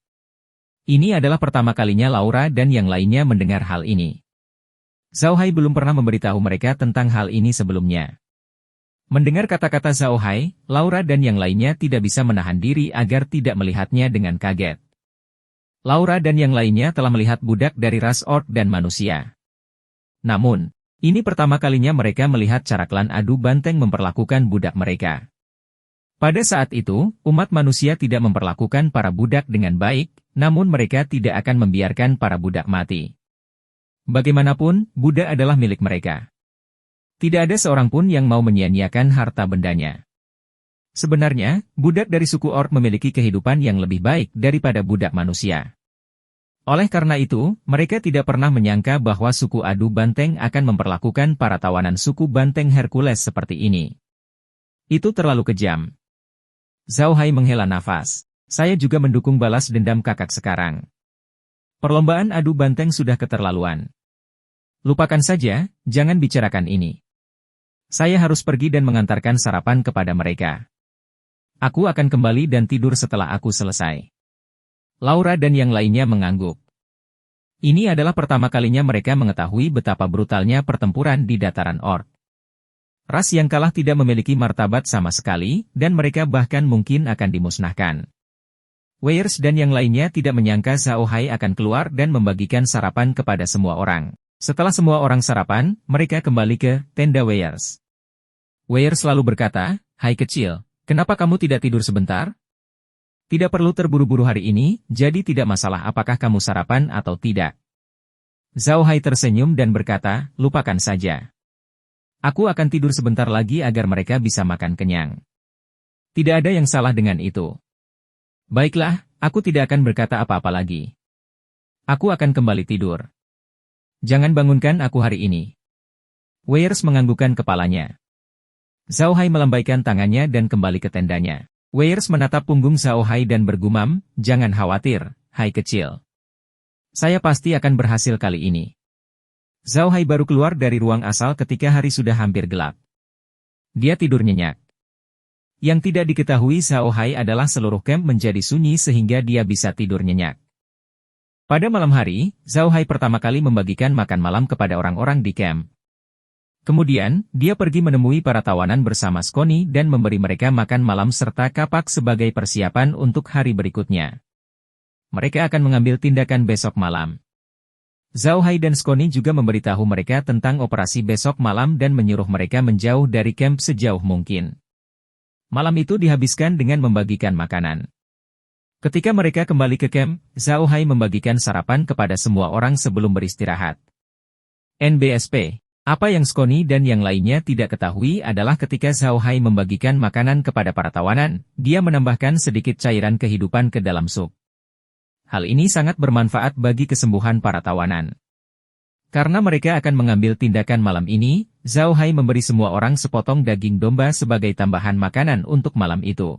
Ini adalah pertama kalinya Laura dan yang lainnya mendengar hal ini. Xiao Hai belum pernah memberitahu mereka tentang hal ini sebelumnya. Mendengar kata-kata Xiao Hai, Laura dan yang lainnya tidak bisa menahan diri agar tidak melihatnya dengan kaget. Laura dan yang lainnya telah melihat budak dari ras orc dan manusia. Namun, ini pertama kalinya mereka melihat cara klan adu banteng memperlakukan budak mereka. Pada saat itu, umat manusia tidak memperlakukan para budak dengan baik, namun mereka tidak akan membiarkan para budak mati. Bagaimanapun, budak adalah milik mereka. Tidak ada seorang pun yang mau menyia-nyiakan harta bendanya. Sebenarnya, budak dari suku orc memiliki kehidupan yang lebih baik daripada budak manusia. Oleh karena itu, mereka tidak pernah menyangka bahwa suku adu banteng akan memperlakukan para tawanan suku banteng Hercules seperti ini. Itu terlalu kejam. Xiao Hai menghela nafas. Saya juga mendukung balas dendam kakak sekarang. Perlombaan adu banteng sudah keterlaluan. Lupakan saja, jangan bicarakan ini. Saya harus pergi dan mengantarkan sarapan kepada mereka. Aku akan kembali dan tidur setelah aku selesai. Laura dan yang lainnya mengangguk. Ini adalah pertama kalinya mereka mengetahui betapa brutalnya pertempuran di dataran orc. Ras yang kalah tidak memiliki martabat sama sekali, dan mereka bahkan mungkin akan dimusnahkan. Weirs dan yang lainnya tidak menyangka Xiao Hai akan keluar dan membagikan sarapan kepada semua orang. Setelah semua orang sarapan, mereka kembali ke tenda Weirs. Weirs selalu berkata, Hai kecil, kenapa kamu tidak tidur sebentar? Tidak perlu terburu-buru hari ini, jadi tidak masalah apakah kamu sarapan atau tidak. Xiao Hai tersenyum dan berkata, lupakan saja. Aku akan tidur sebentar lagi agar mereka bisa makan kenyang. Tidak ada yang salah dengan itu. Baiklah, aku tidak akan berkata apa-apa lagi. Aku akan kembali tidur. Jangan bangunkan aku hari ini. Weirs menganggukkan kepalanya. Xiao Hai melambaikan tangannya dan kembali ke tendanya. Weirs menatap punggung Xiao Hai dan bergumam, jangan khawatir, Hai kecil. Saya pasti akan berhasil kali ini. Xiao Hai baru keluar dari ruang asal ketika hari sudah hampir gelap. Dia tidur nyenyak. Yang tidak diketahui Xiao Hai adalah seluruh camp menjadi sunyi sehingga dia bisa tidur nyenyak. Pada malam hari, Zhao Hai pertama kali membagikan makan malam kepada orang-orang di camp. Kemudian, dia pergi menemui para tawanan bersama Scony dan memberi mereka makan malam serta kapak sebagai persiapan untuk hari berikutnya. Mereka akan mengambil tindakan besok malam. Zhao Hai dan Scony juga memberitahu mereka tentang operasi besok malam dan menyuruh mereka menjauh dari camp sejauh mungkin. Malam itu dihabiskan dengan membagikan makanan. Ketika mereka kembali ke camp, Zhao Hai membagikan sarapan kepada semua orang sebelum beristirahat. NBSP. Apa yang Scony dan yang lainnya tidak ketahui adalah ketika Zhao Hai membagikan makanan kepada para tawanan, dia menambahkan sedikit cairan kehidupan ke dalam sup. Hal ini sangat bermanfaat bagi kesembuhan para tawanan. Karena mereka akan mengambil tindakan malam ini, Zhao Hai memberi semua orang sepotong daging domba sebagai tambahan makanan untuk malam itu.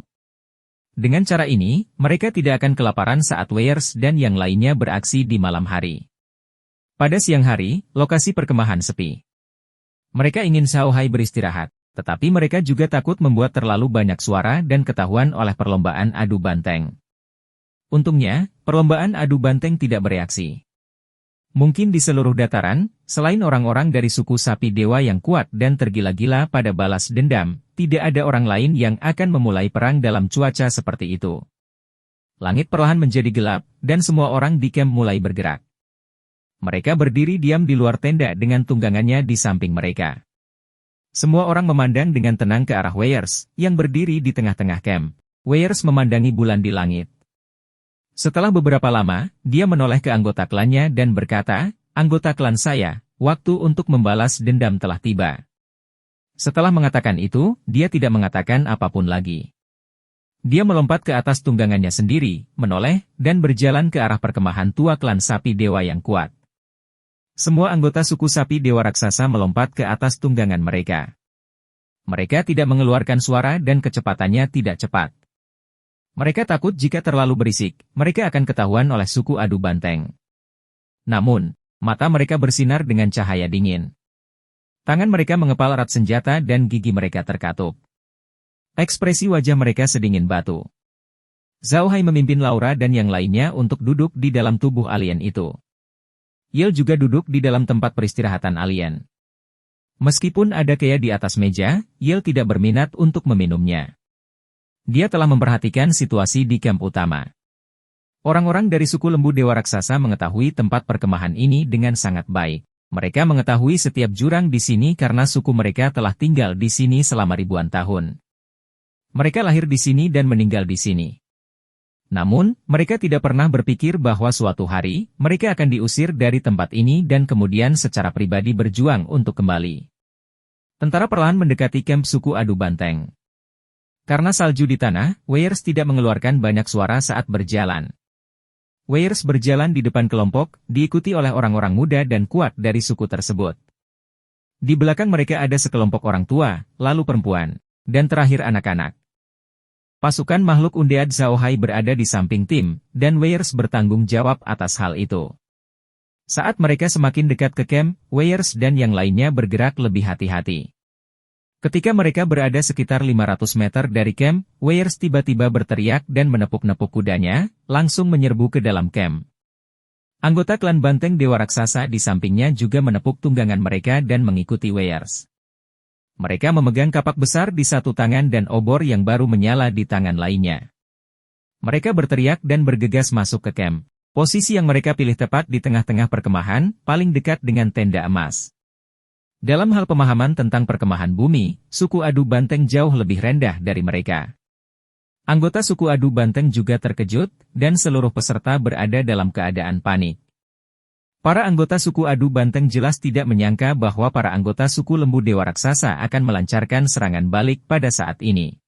Dengan cara ini, mereka tidak akan kelaparan saat Weiers dan yang lainnya beraksi di malam hari. Pada siang hari, lokasi perkemahan sepi. Mereka ingin Zhao Hai beristirahat, tetapi mereka juga takut membuat terlalu banyak suara dan ketahuan oleh perlombaan adu banteng. Untungnya, perlombaan adu banteng tidak bereaksi. Mungkin di seluruh dataran, selain orang-orang dari suku sapi dewa yang kuat dan tergila-gila pada balas dendam, tidak ada orang lain yang akan memulai perang dalam cuaca seperti itu. Langit perlahan menjadi gelap, dan semua orang di camp mulai bergerak. Mereka berdiri diam di luar tenda dengan tunggangannya di samping mereka. Semua orang memandang dengan tenang ke arah Weiers, yang berdiri di tengah-tengah camp. Weiers memandangi bulan di langit. Setelah beberapa lama, dia menoleh ke anggota klannya dan berkata, "Anggota klan saya, waktu untuk membalas dendam telah tiba." Setelah mengatakan itu, dia tidak mengatakan apapun lagi. Dia melompat ke atas tunggangannya sendiri, menoleh, dan berjalan ke arah perkemahan tua klan sapi dewa yang kuat. Semua anggota suku sapi dewa raksasa melompat ke atas tunggangan mereka. Mereka tidak mengeluarkan suara dan kecepatannya tidak cepat. Mereka takut jika terlalu berisik, mereka akan ketahuan oleh suku adu banteng. Namun, mata mereka bersinar dengan cahaya dingin. Tangan mereka mengepal erat senjata dan gigi mereka terkatup. Ekspresi wajah mereka sedingin batu. Zhao Hai memimpin Laura dan yang lainnya untuk duduk di dalam tubuh alien itu. Yel juga duduk di dalam tempat peristirahatan alien. Meskipun ada Kea di atas meja, Yel tidak berminat untuk meminumnya. Dia telah memperhatikan situasi di kamp utama. Orang-orang dari suku lembu dewa raksasa mengetahui tempat perkemahan ini dengan sangat baik. Mereka mengetahui setiap jurang di sini karena suku mereka telah tinggal di sini selama ribuan tahun. Mereka lahir di sini dan meninggal di sini. Namun, mereka tidak pernah berpikir bahwa suatu hari, mereka akan diusir dari tempat ini dan kemudian secara pribadi berjuang untuk kembali. Tentara perlahan mendekati kamp suku adu banteng. Karena salju di tanah, Weiers tidak mengeluarkan banyak suara saat berjalan. Weiers berjalan di depan kelompok, diikuti oleh orang-orang muda dan kuat dari suku tersebut. Di belakang mereka ada sekelompok orang tua, lalu perempuan, dan terakhir anak-anak. Pasukan makhluk undead Zhao Hai berada di samping tim, dan Weiers bertanggung jawab atas hal itu. Saat mereka semakin dekat ke camp, Weiers dan yang lainnya bergerak lebih hati-hati. Ketika mereka berada sekitar 500 meter dari camp, Weiers tiba-tiba berteriak dan menepuk-nepuk kudanya, langsung menyerbu ke dalam camp. Anggota klan banteng dewa raksasa di sampingnya juga menepuk tunggangan mereka dan mengikuti Weiers. Mereka memegang kapak besar di satu tangan dan obor yang baru menyala di tangan lainnya. Mereka berteriak dan bergegas masuk ke camp. Posisi yang mereka pilih tepat di tengah-tengah perkemahan, paling dekat dengan tenda emas. Dalam hal pemahaman tentang perkemahan bumi, suku adu banteng jauh lebih rendah dari mereka. Anggota suku adu banteng juga terkejut, dan seluruh peserta berada dalam keadaan panik. Para anggota suku adu banteng jelas tidak menyangka bahwa para anggota suku lembu dewa raksasa akan melancarkan serangan balik pada saat ini.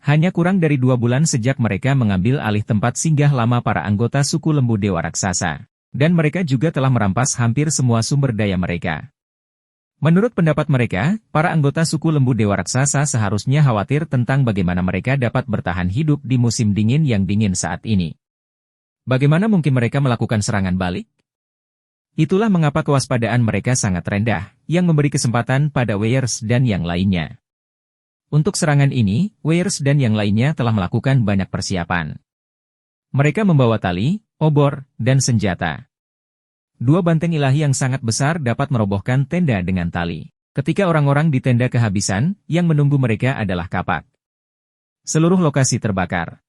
Hanya kurang dari 2 bulan sejak mereka mengambil alih tempat singgah lama para anggota suku lembu dewa raksasa. Dan mereka juga telah merampas hampir semua sumber daya mereka. Menurut pendapat mereka, para anggota suku lembu dewa raksasa seharusnya khawatir tentang bagaimana mereka dapat bertahan hidup di musim dingin yang dingin saat ini. Bagaimana mungkin mereka melakukan serangan balik? Itulah mengapa kewaspadaan mereka sangat rendah, yang memberi kesempatan pada Weiers dan yang lainnya. Untuk serangan ini, Weiers dan yang lainnya telah melakukan banyak persiapan. Mereka membawa tali, obor, dan senjata. Dua banteng ilahi yang sangat besar dapat merobohkan tenda dengan tali. Ketika orang-orang di tenda kehabisan, yang menunggu mereka adalah kapak. Seluruh lokasi terbakar.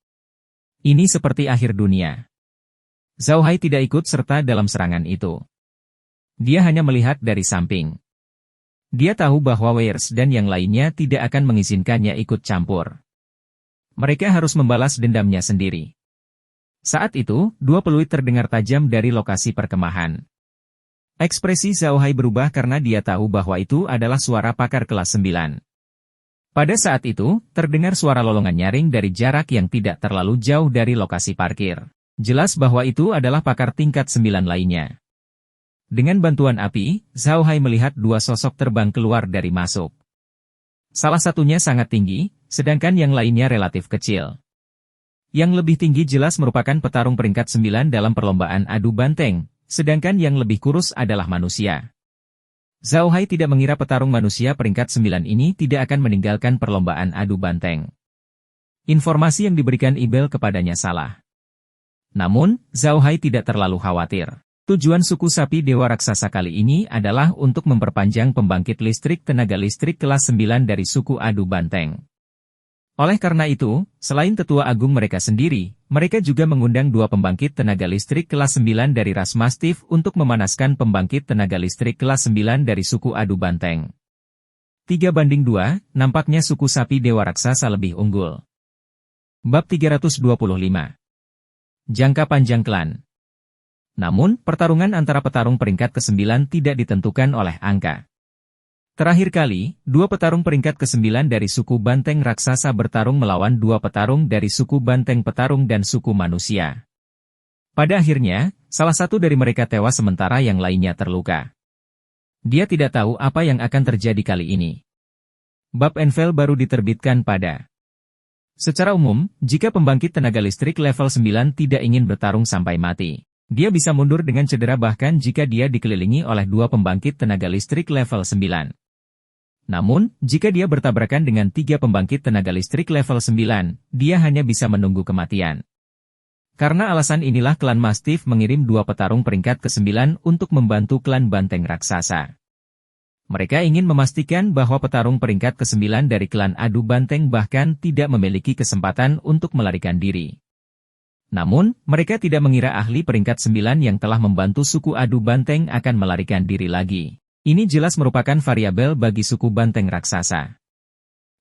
Ini seperti akhir dunia. Zhao Hai tidak ikut serta dalam serangan itu. Dia hanya melihat dari samping. Dia tahu bahwa Weirs dan yang lainnya tidak akan mengizinkannya ikut campur. Mereka harus membalas dendamnya sendiri. Saat itu, dua peluit terdengar tajam dari lokasi perkemahan. Ekspresi Zhao Hai berubah karena dia tahu bahwa itu adalah suara pakar kelas 9. Pada saat itu, terdengar suara lolongan nyaring dari jarak yang tidak terlalu jauh dari lokasi parkir. Jelas bahwa itu adalah pakar tingkat 9 lainnya. Dengan bantuan api, Zhao Hai melihat dua sosok terbang keluar dari masuk. Salah satunya sangat tinggi, sedangkan yang lainnya relatif kecil. Yang lebih tinggi jelas merupakan petarung peringkat 9 dalam perlombaan adu banteng, sedangkan yang lebih kurus adalah manusia. Zhao Hai tidak mengira petarung manusia peringkat 9 ini tidak akan meninggalkan perlombaan adu banteng. Informasi yang diberikan Ibel kepadanya salah. Namun, Zhao Hai tidak terlalu khawatir. Tujuan suku sapi Dewa Raksasa kali ini adalah untuk memperpanjang pembangkit listrik tenaga listrik kelas 9 dari suku adu banteng. Oleh karena itu, selain tetua agung mereka sendiri, mereka juga mengundang dua pembangkit tenaga listrik kelas 9 dari ras Mastiff untuk memanaskan pembangkit tenaga listrik kelas 9 dari suku adu banteng. 3-2, nampaknya suku sapi Dewa Raksasa lebih unggul. Bab 325. Jangka panjang klan. Namun, pertarungan antara petarung peringkat ke-9 tidak ditentukan oleh angka. Terakhir kali, dua petarung peringkat ke-9 dari suku banteng raksasa bertarung melawan dua petarung dari suku banteng petarung dan suku manusia. Pada akhirnya, salah satu dari mereka tewas sementara yang lainnya terluka. Dia tidak tahu apa yang akan terjadi kali ini. Bab Envel baru diterbitkan pada. Secara umum, jika pembangkit tenaga listrik level 9 tidak ingin bertarung sampai mati, dia bisa mundur dengan cedera bahkan jika dia dikelilingi oleh dua pembangkit tenaga listrik level 9. Namun, jika dia bertabrakan dengan 3 pembangkit tenaga listrik level 9, dia hanya bisa menunggu kematian. Karena alasan inilah klan Mastiff mengirim dua petarung peringkat ke-9 untuk membantu klan banteng raksasa. Mereka ingin memastikan bahwa petarung peringkat ke-9 dari klan adu banteng bahkan tidak memiliki kesempatan untuk melarikan diri. Namun, mereka tidak mengira ahli peringkat 9 yang telah membantu suku adu banteng akan melarikan diri lagi. Ini jelas merupakan variabel bagi suku banteng raksasa.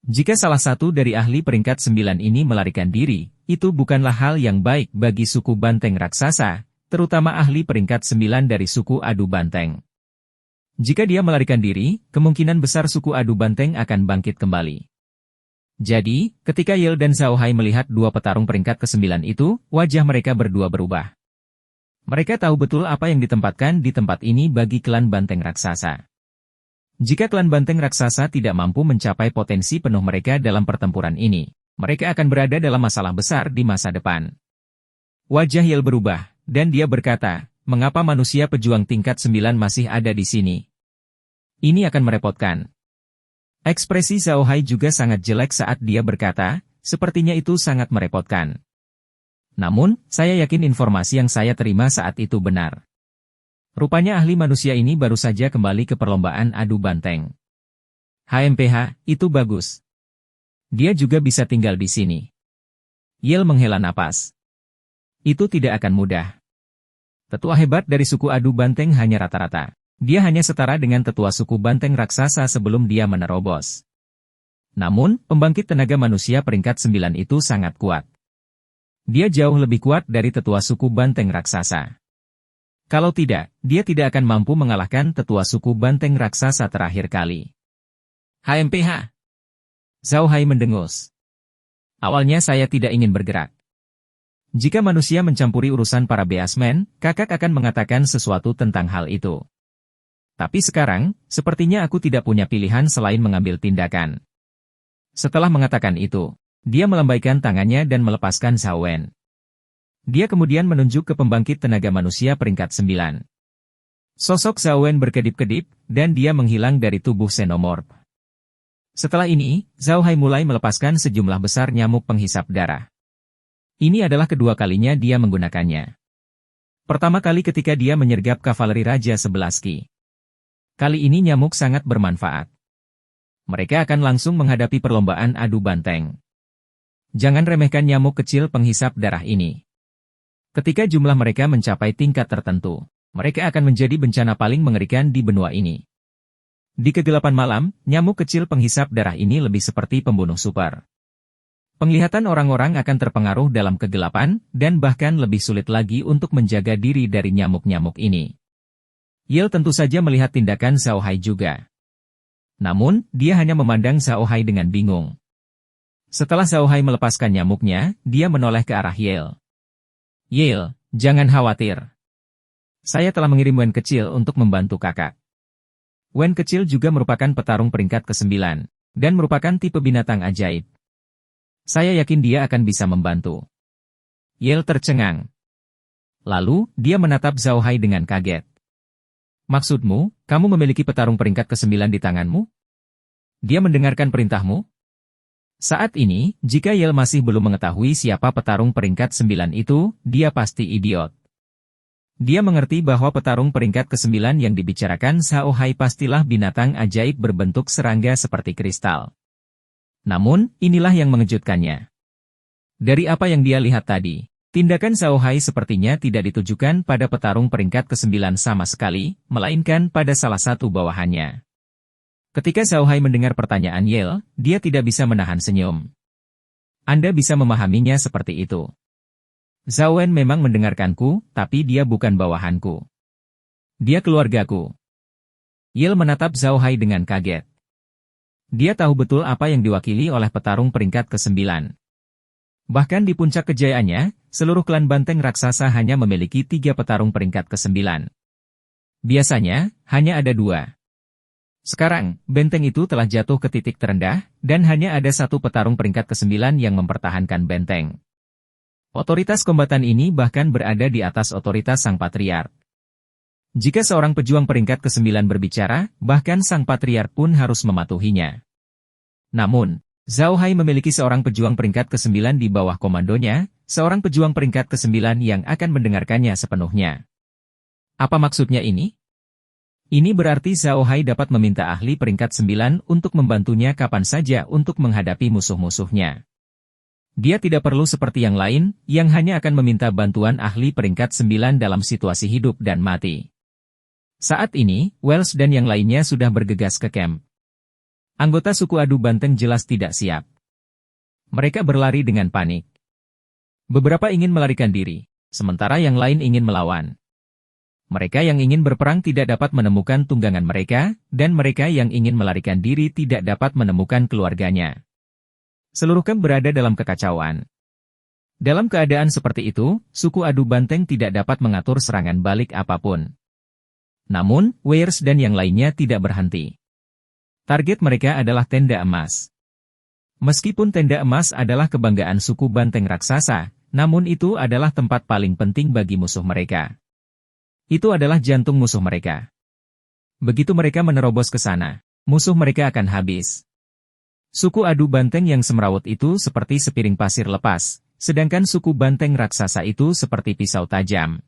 Jika salah satu dari ahli peringkat 9 ini melarikan diri, itu bukanlah hal yang baik bagi suku banteng raksasa, terutama ahli peringkat 9 dari suku adu banteng. Jika dia melarikan diri, kemungkinan besar suku adu banteng akan bangkit kembali. Jadi, ketika Yel dan Zhao Hai melihat dua petarung peringkat ke-9 itu, wajah mereka berdua berubah. Mereka tahu betul apa yang ditempatkan di tempat ini bagi klan banteng raksasa. Jika klan banteng raksasa tidak mampu mencapai potensi penuh mereka dalam pertempuran ini, mereka akan berada dalam masalah besar di masa depan. Wajah Yel berubah, dan dia berkata, mengapa manusia pejuang tingkat 9 masih ada di sini? Ini akan merepotkan. Ekspresi Zhao Hai juga sangat jelek saat dia berkata, sepertinya itu sangat merepotkan. Namun, saya yakin informasi yang saya terima saat itu benar. Rupanya ahli manusia ini baru saja kembali ke perlombaan adu banteng. HMPH, itu bagus. Dia juga bisa tinggal di sini. Yel menghela napas. Itu tidak akan mudah. Tetua hebat dari suku adu banteng hanya rata-rata. Dia hanya setara dengan tetua suku banteng raksasa sebelum dia menerobos. Namun, pembangkit tenaga manusia peringkat 9 itu sangat kuat. Dia jauh lebih kuat dari tetua suku banteng raksasa. Kalau tidak, dia tidak akan mampu mengalahkan tetua suku banteng raksasa terakhir kali. HMPH. Zhao Hai mendengus. Awalnya saya tidak ingin bergerak. Jika manusia mencampuri urusan para beasmen, kakak akan mengatakan sesuatu tentang hal itu. Tapi sekarang, sepertinya aku tidak punya pilihan selain mengambil tindakan. Setelah mengatakan itu, dia melambaikan tangannya dan melepaskan Zhao Wen. Dia kemudian menunjuk ke pembangkit tenaga manusia peringkat 9. Sosok Zhao Wen berkedip-kedip, dan dia menghilang dari tubuh xenomorph. Setelah ini, Zhao Hai mulai melepaskan sejumlah besar nyamuk penghisap darah. Ini adalah kedua kalinya dia menggunakannya. Pertama kali ketika dia menyergap kavaleri Raja Sebelaski. Kali ini nyamuk sangat bermanfaat. Mereka akan langsung menghadapi perlombaan adu banteng. Jangan remehkan nyamuk kecil penghisap darah ini. Ketika jumlah mereka mencapai tingkat tertentu, mereka akan menjadi bencana paling mengerikan di benua ini. Di kegelapan malam, nyamuk kecil penghisap darah ini lebih seperti pembunuh super. Penglihatan orang-orang akan terpengaruh dalam kegelapan, dan bahkan lebih sulit lagi untuk menjaga diri dari nyamuk-nyamuk ini. Yale tentu saja melihat tindakan Zhao Hai juga. Namun, dia hanya memandang Zhao Hai dengan bingung. Setelah Zhao Hai melepaskan nyamuknya, dia menoleh ke arah Yale. Yale, jangan khawatir. Saya telah mengirim Wen kecil untuk membantu kakak. Wen kecil juga merupakan petarung peringkat ke-9, dan merupakan tipe binatang ajaib. Saya yakin dia akan bisa membantu. Yale tercengang. Lalu, dia menatap Zhao Hai dengan kaget. Maksudmu, kamu memiliki petarung peringkat ke-9 di tanganmu? Dia mendengarkan perintahmu? Saat ini, jika Yale masih belum mengetahui siapa petarung peringkat 9 itu, dia pasti idiot. Dia mengerti bahwa petarung peringkat ke-9 yang dibicarakan Zhao Hai pastilah binatang ajaib berbentuk serangga seperti kristal. Namun, inilah yang mengejutkannya. Dari apa yang dia lihat tadi, tindakan Zhao Hai sepertinya tidak ditujukan pada petarung peringkat ke-9 sama sekali, melainkan pada salah satu bawahannya. Ketika Zhao Hai mendengar pertanyaan Yale, dia tidak bisa menahan senyum. Anda bisa memahaminya seperti itu. Zhao Wen memang mendengarkanku, tapi dia bukan bawahanku. Dia keluargaku. Yale menatap Zhao Hai dengan kaget. Dia tahu betul apa yang diwakili oleh petarung peringkat ke-9. Bahkan di puncak kejayaannya, seluruh klan banteng raksasa hanya memiliki 3 petarung peringkat ke-9. Biasanya, hanya ada 2. Sekarang, benteng itu telah jatuh ke titik terendah, dan hanya ada 1 petarung peringkat ke-9 yang mempertahankan benteng. Otoritas kombatan ini bahkan berada di atas otoritas sang patriark. Jika seorang pejuang peringkat ke-9 berbicara, bahkan sang patriark pun harus mematuhinya. Namun, Zhao Hai memiliki seorang pejuang peringkat ke-9 di bawah komandonya, seorang pejuang peringkat ke-9 yang akan mendengarkannya sepenuhnya. Apa maksudnya ini? Ini berarti Zhao Hai dapat meminta ahli peringkat 9 untuk membantunya kapan saja untuk menghadapi musuh-musuhnya. Dia tidak perlu seperti yang lain, yang hanya akan meminta bantuan ahli peringkat 9 dalam situasi hidup dan mati. Saat ini, Wells dan yang lainnya sudah bergegas ke camp. Anggota suku adu banteng jelas tidak siap. Mereka berlari dengan panik. Beberapa ingin melarikan diri, sementara yang lain ingin melawan. Mereka yang ingin berperang tidak dapat menemukan tunggangan mereka, dan mereka yang ingin melarikan diri tidak dapat menemukan keluarganya. Seluruh camp berada dalam kekacauan. Dalam keadaan seperti itu, suku adu banteng tidak dapat mengatur serangan balik apapun. Namun, Weirs dan yang lainnya tidak berhenti. Target mereka adalah tenda emas. Meskipun tenda emas adalah kebanggaan suku banteng raksasa, namun itu adalah tempat paling penting bagi musuh mereka. Itu adalah jantung musuh mereka. Begitu mereka menerobos ke sana, musuh mereka akan habis. Suku adu banteng yang semrawut itu seperti sepiring pasir lepas, sedangkan suku banteng raksasa itu seperti pisau tajam.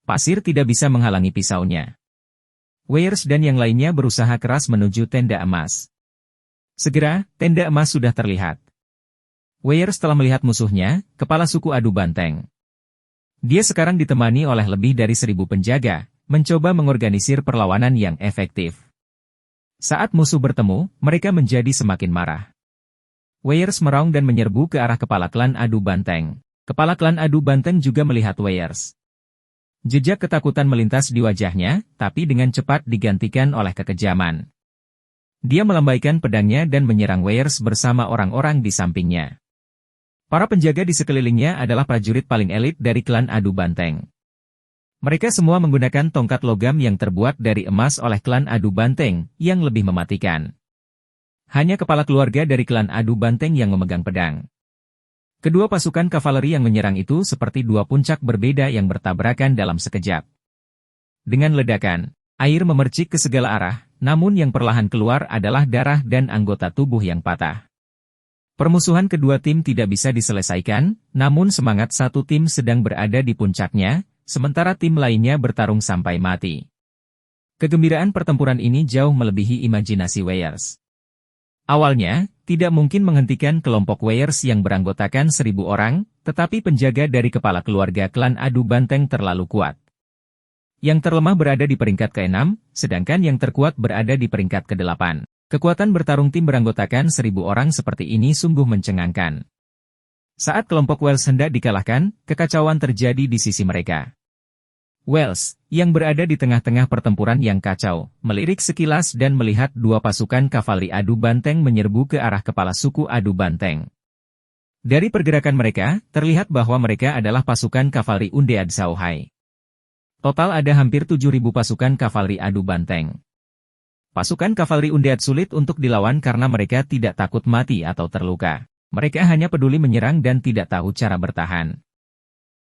Pasir tidak bisa menghalangi pisaunya. Weirs dan yang lainnya berusaha keras menuju tenda emas. Segera, tenda emas sudah terlihat. Weirs telah melihat musuhnya, kepala suku adu banteng. Dia sekarang ditemani oleh lebih dari 1.000 penjaga, mencoba mengorganisir perlawanan yang efektif. Saat musuh bertemu, mereka menjadi semakin marah. Weirs meraung dan menyerbu ke arah kepala klan adu banteng. Kepala klan adu banteng juga melihat Weirs. Jejak ketakutan melintas di wajahnya, tapi dengan cepat digantikan oleh kekejaman. Dia melambaikan pedangnya dan menyerang Weirs bersama orang-orang di sampingnya. Para penjaga di sekelilingnya adalah prajurit paling elit dari klan adu banteng. Mereka semua menggunakan tongkat logam yang terbuat dari emas oleh klan adu banteng, yang lebih mematikan. Hanya kepala keluarga dari klan adu banteng yang memegang pedang. Kedua pasukan kavaleri yang menyerang itu seperti 2 puncak berbeda yang bertabrakan dalam sekejap. Dengan ledakan, air memercik ke segala arah, namun yang perlahan keluar adalah darah dan anggota tubuh yang patah. Permusuhan kedua tim tidak bisa diselesaikan, namun semangat satu tim sedang berada di puncaknya, sementara tim lainnya bertarung sampai mati. Kegembiraan pertempuran ini jauh melebihi imajinasi Warriors. Awalnya, tidak mungkin menghentikan kelompok Warriors yang beranggotakan 1.000 orang, tetapi penjaga dari kepala keluarga klan adu banteng terlalu kuat. Yang terlemah berada di peringkat ke-6, sedangkan yang terkuat berada di peringkat ke-8. Kekuatan bertarung tim beranggotakan 1.000 orang seperti ini sungguh mencengangkan. Saat kelompok Wells hendak dikalahkan, kekacauan terjadi di sisi mereka. Wells, yang berada di tengah-tengah pertempuran yang kacau, melirik sekilas dan melihat dua pasukan kavaleri adu banteng menyerbu ke arah kepala suku adu banteng. Dari pergerakan mereka, terlihat bahwa mereka adalah pasukan kavaleri Undead Zhao-hai. Total ada hampir 7.000 pasukan kavaleri adu banteng. Pasukan kavaleri Undead sulit untuk dilawan karena mereka tidak takut mati atau terluka. Mereka hanya peduli menyerang dan tidak tahu cara bertahan.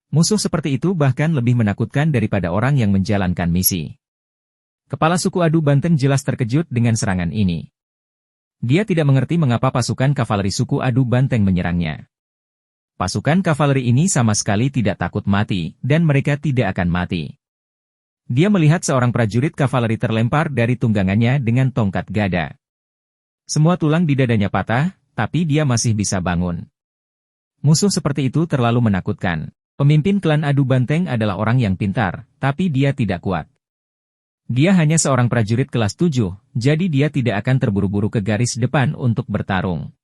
Musuh seperti itu bahkan lebih menakutkan daripada orang yang menjalankan misi. Kepala suku adu banteng jelas terkejut dengan serangan ini. Dia tidak mengerti mengapa pasukan kavaleri suku adu banteng menyerangnya. Pasukan kavaleri ini sama sekali tidak takut mati, dan mereka tidak akan mati. Dia melihat seorang prajurit kavaleri terlempar dari tunggangannya dengan tongkat gada. Semua tulang di dadanya patah, tapi dia masih bisa bangun. Musuh seperti itu terlalu menakutkan. Pemimpin klan adu banteng adalah orang yang pintar, tapi dia tidak kuat. Dia hanya seorang prajurit kelas 7, jadi dia tidak akan terburu-buru ke garis depan untuk bertarung.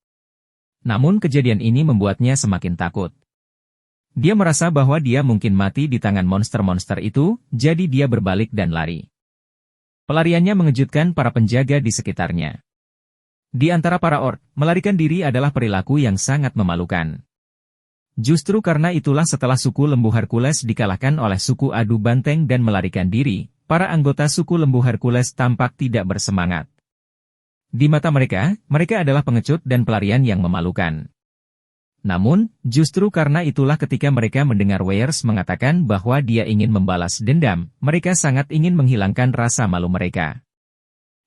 Namun kejadian ini membuatnya semakin takut. Dia merasa bahwa dia mungkin mati di tangan monster-monster itu, jadi dia berbalik dan lari. Pelariannya mengejutkan para penjaga di sekitarnya. Di antara para orc, melarikan diri adalah perilaku yang sangat memalukan. Justru karena itulah setelah suku lembu Hercules dikalahkan oleh suku adu banteng dan melarikan diri, para anggota suku lembu Hercules tampak tidak bersemangat. Di mata mereka, mereka adalah pengecut dan pelarian yang memalukan. Namun, justru karena itulah ketika mereka mendengar Warriors mengatakan bahwa dia ingin membalas dendam, mereka sangat ingin menghilangkan rasa malu mereka.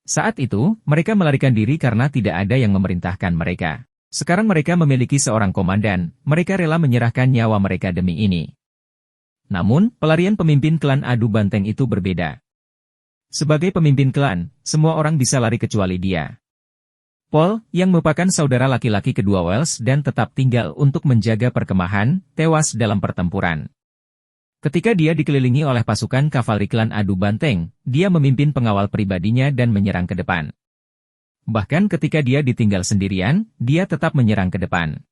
Saat itu, mereka melarikan diri karena tidak ada yang memerintahkan mereka. Sekarang mereka memiliki seorang komandan, mereka rela menyerahkan nyawa mereka demi ini. Namun, pelarian pemimpin klan adu banteng itu berbeda. Sebagai pemimpin klan, semua orang bisa lari kecuali dia. Paul, yang merupakan saudara laki-laki kedua Wells dan tetap tinggal untuk menjaga perkemahan, tewas dalam pertempuran. Ketika dia dikelilingi oleh pasukan kavaleri klan adu banteng, dia memimpin pengawal pribadinya dan menyerang ke depan. Bahkan ketika dia ditinggal sendirian, dia tetap menyerang ke depan.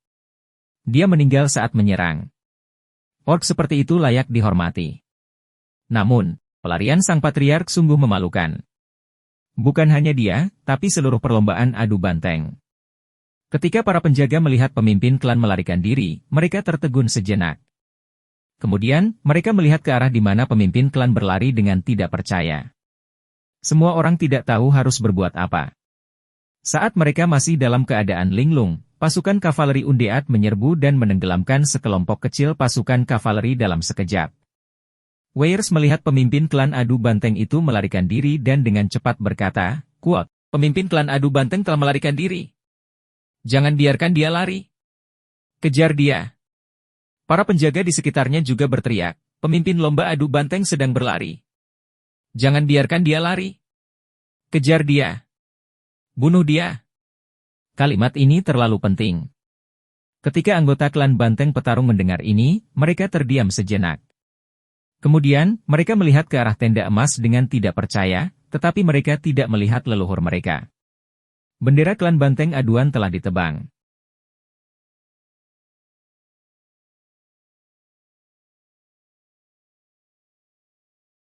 Dia meninggal saat menyerang. Orc seperti itu layak dihormati. Namun, pelarian sang patriark sungguh memalukan. Bukan hanya dia, tapi seluruh perlombaan adu banteng. Ketika para penjaga melihat pemimpin klan melarikan diri, mereka tertegun sejenak. Kemudian, mereka melihat ke arah di mana pemimpin klan berlari dengan tidak percaya. Semua orang tidak tahu harus berbuat apa. Saat mereka masih dalam keadaan linglung, pasukan kavaleri Undead menyerbu dan menenggelamkan sekelompok kecil pasukan kavaleri dalam sekejap. Warriors melihat pemimpin klan adu banteng itu melarikan diri dan dengan cepat berkata, "Kuat, pemimpin klan adu banteng telah melarikan diri. Jangan biarkan dia lari. Kejar dia." Para penjaga di sekitarnya juga berteriak, "Pemimpin lomba adu banteng sedang berlari. Jangan biarkan dia lari. Kejar dia. Bunuh dia." Kalimat ini terlalu penting. Ketika anggota klan banteng petarung mendengar ini, mereka terdiam sejenak. Kemudian, mereka melihat ke arah tenda emas dengan tidak percaya, tetapi mereka tidak melihat leluhur mereka. Bendera klan banteng aduan telah ditebang.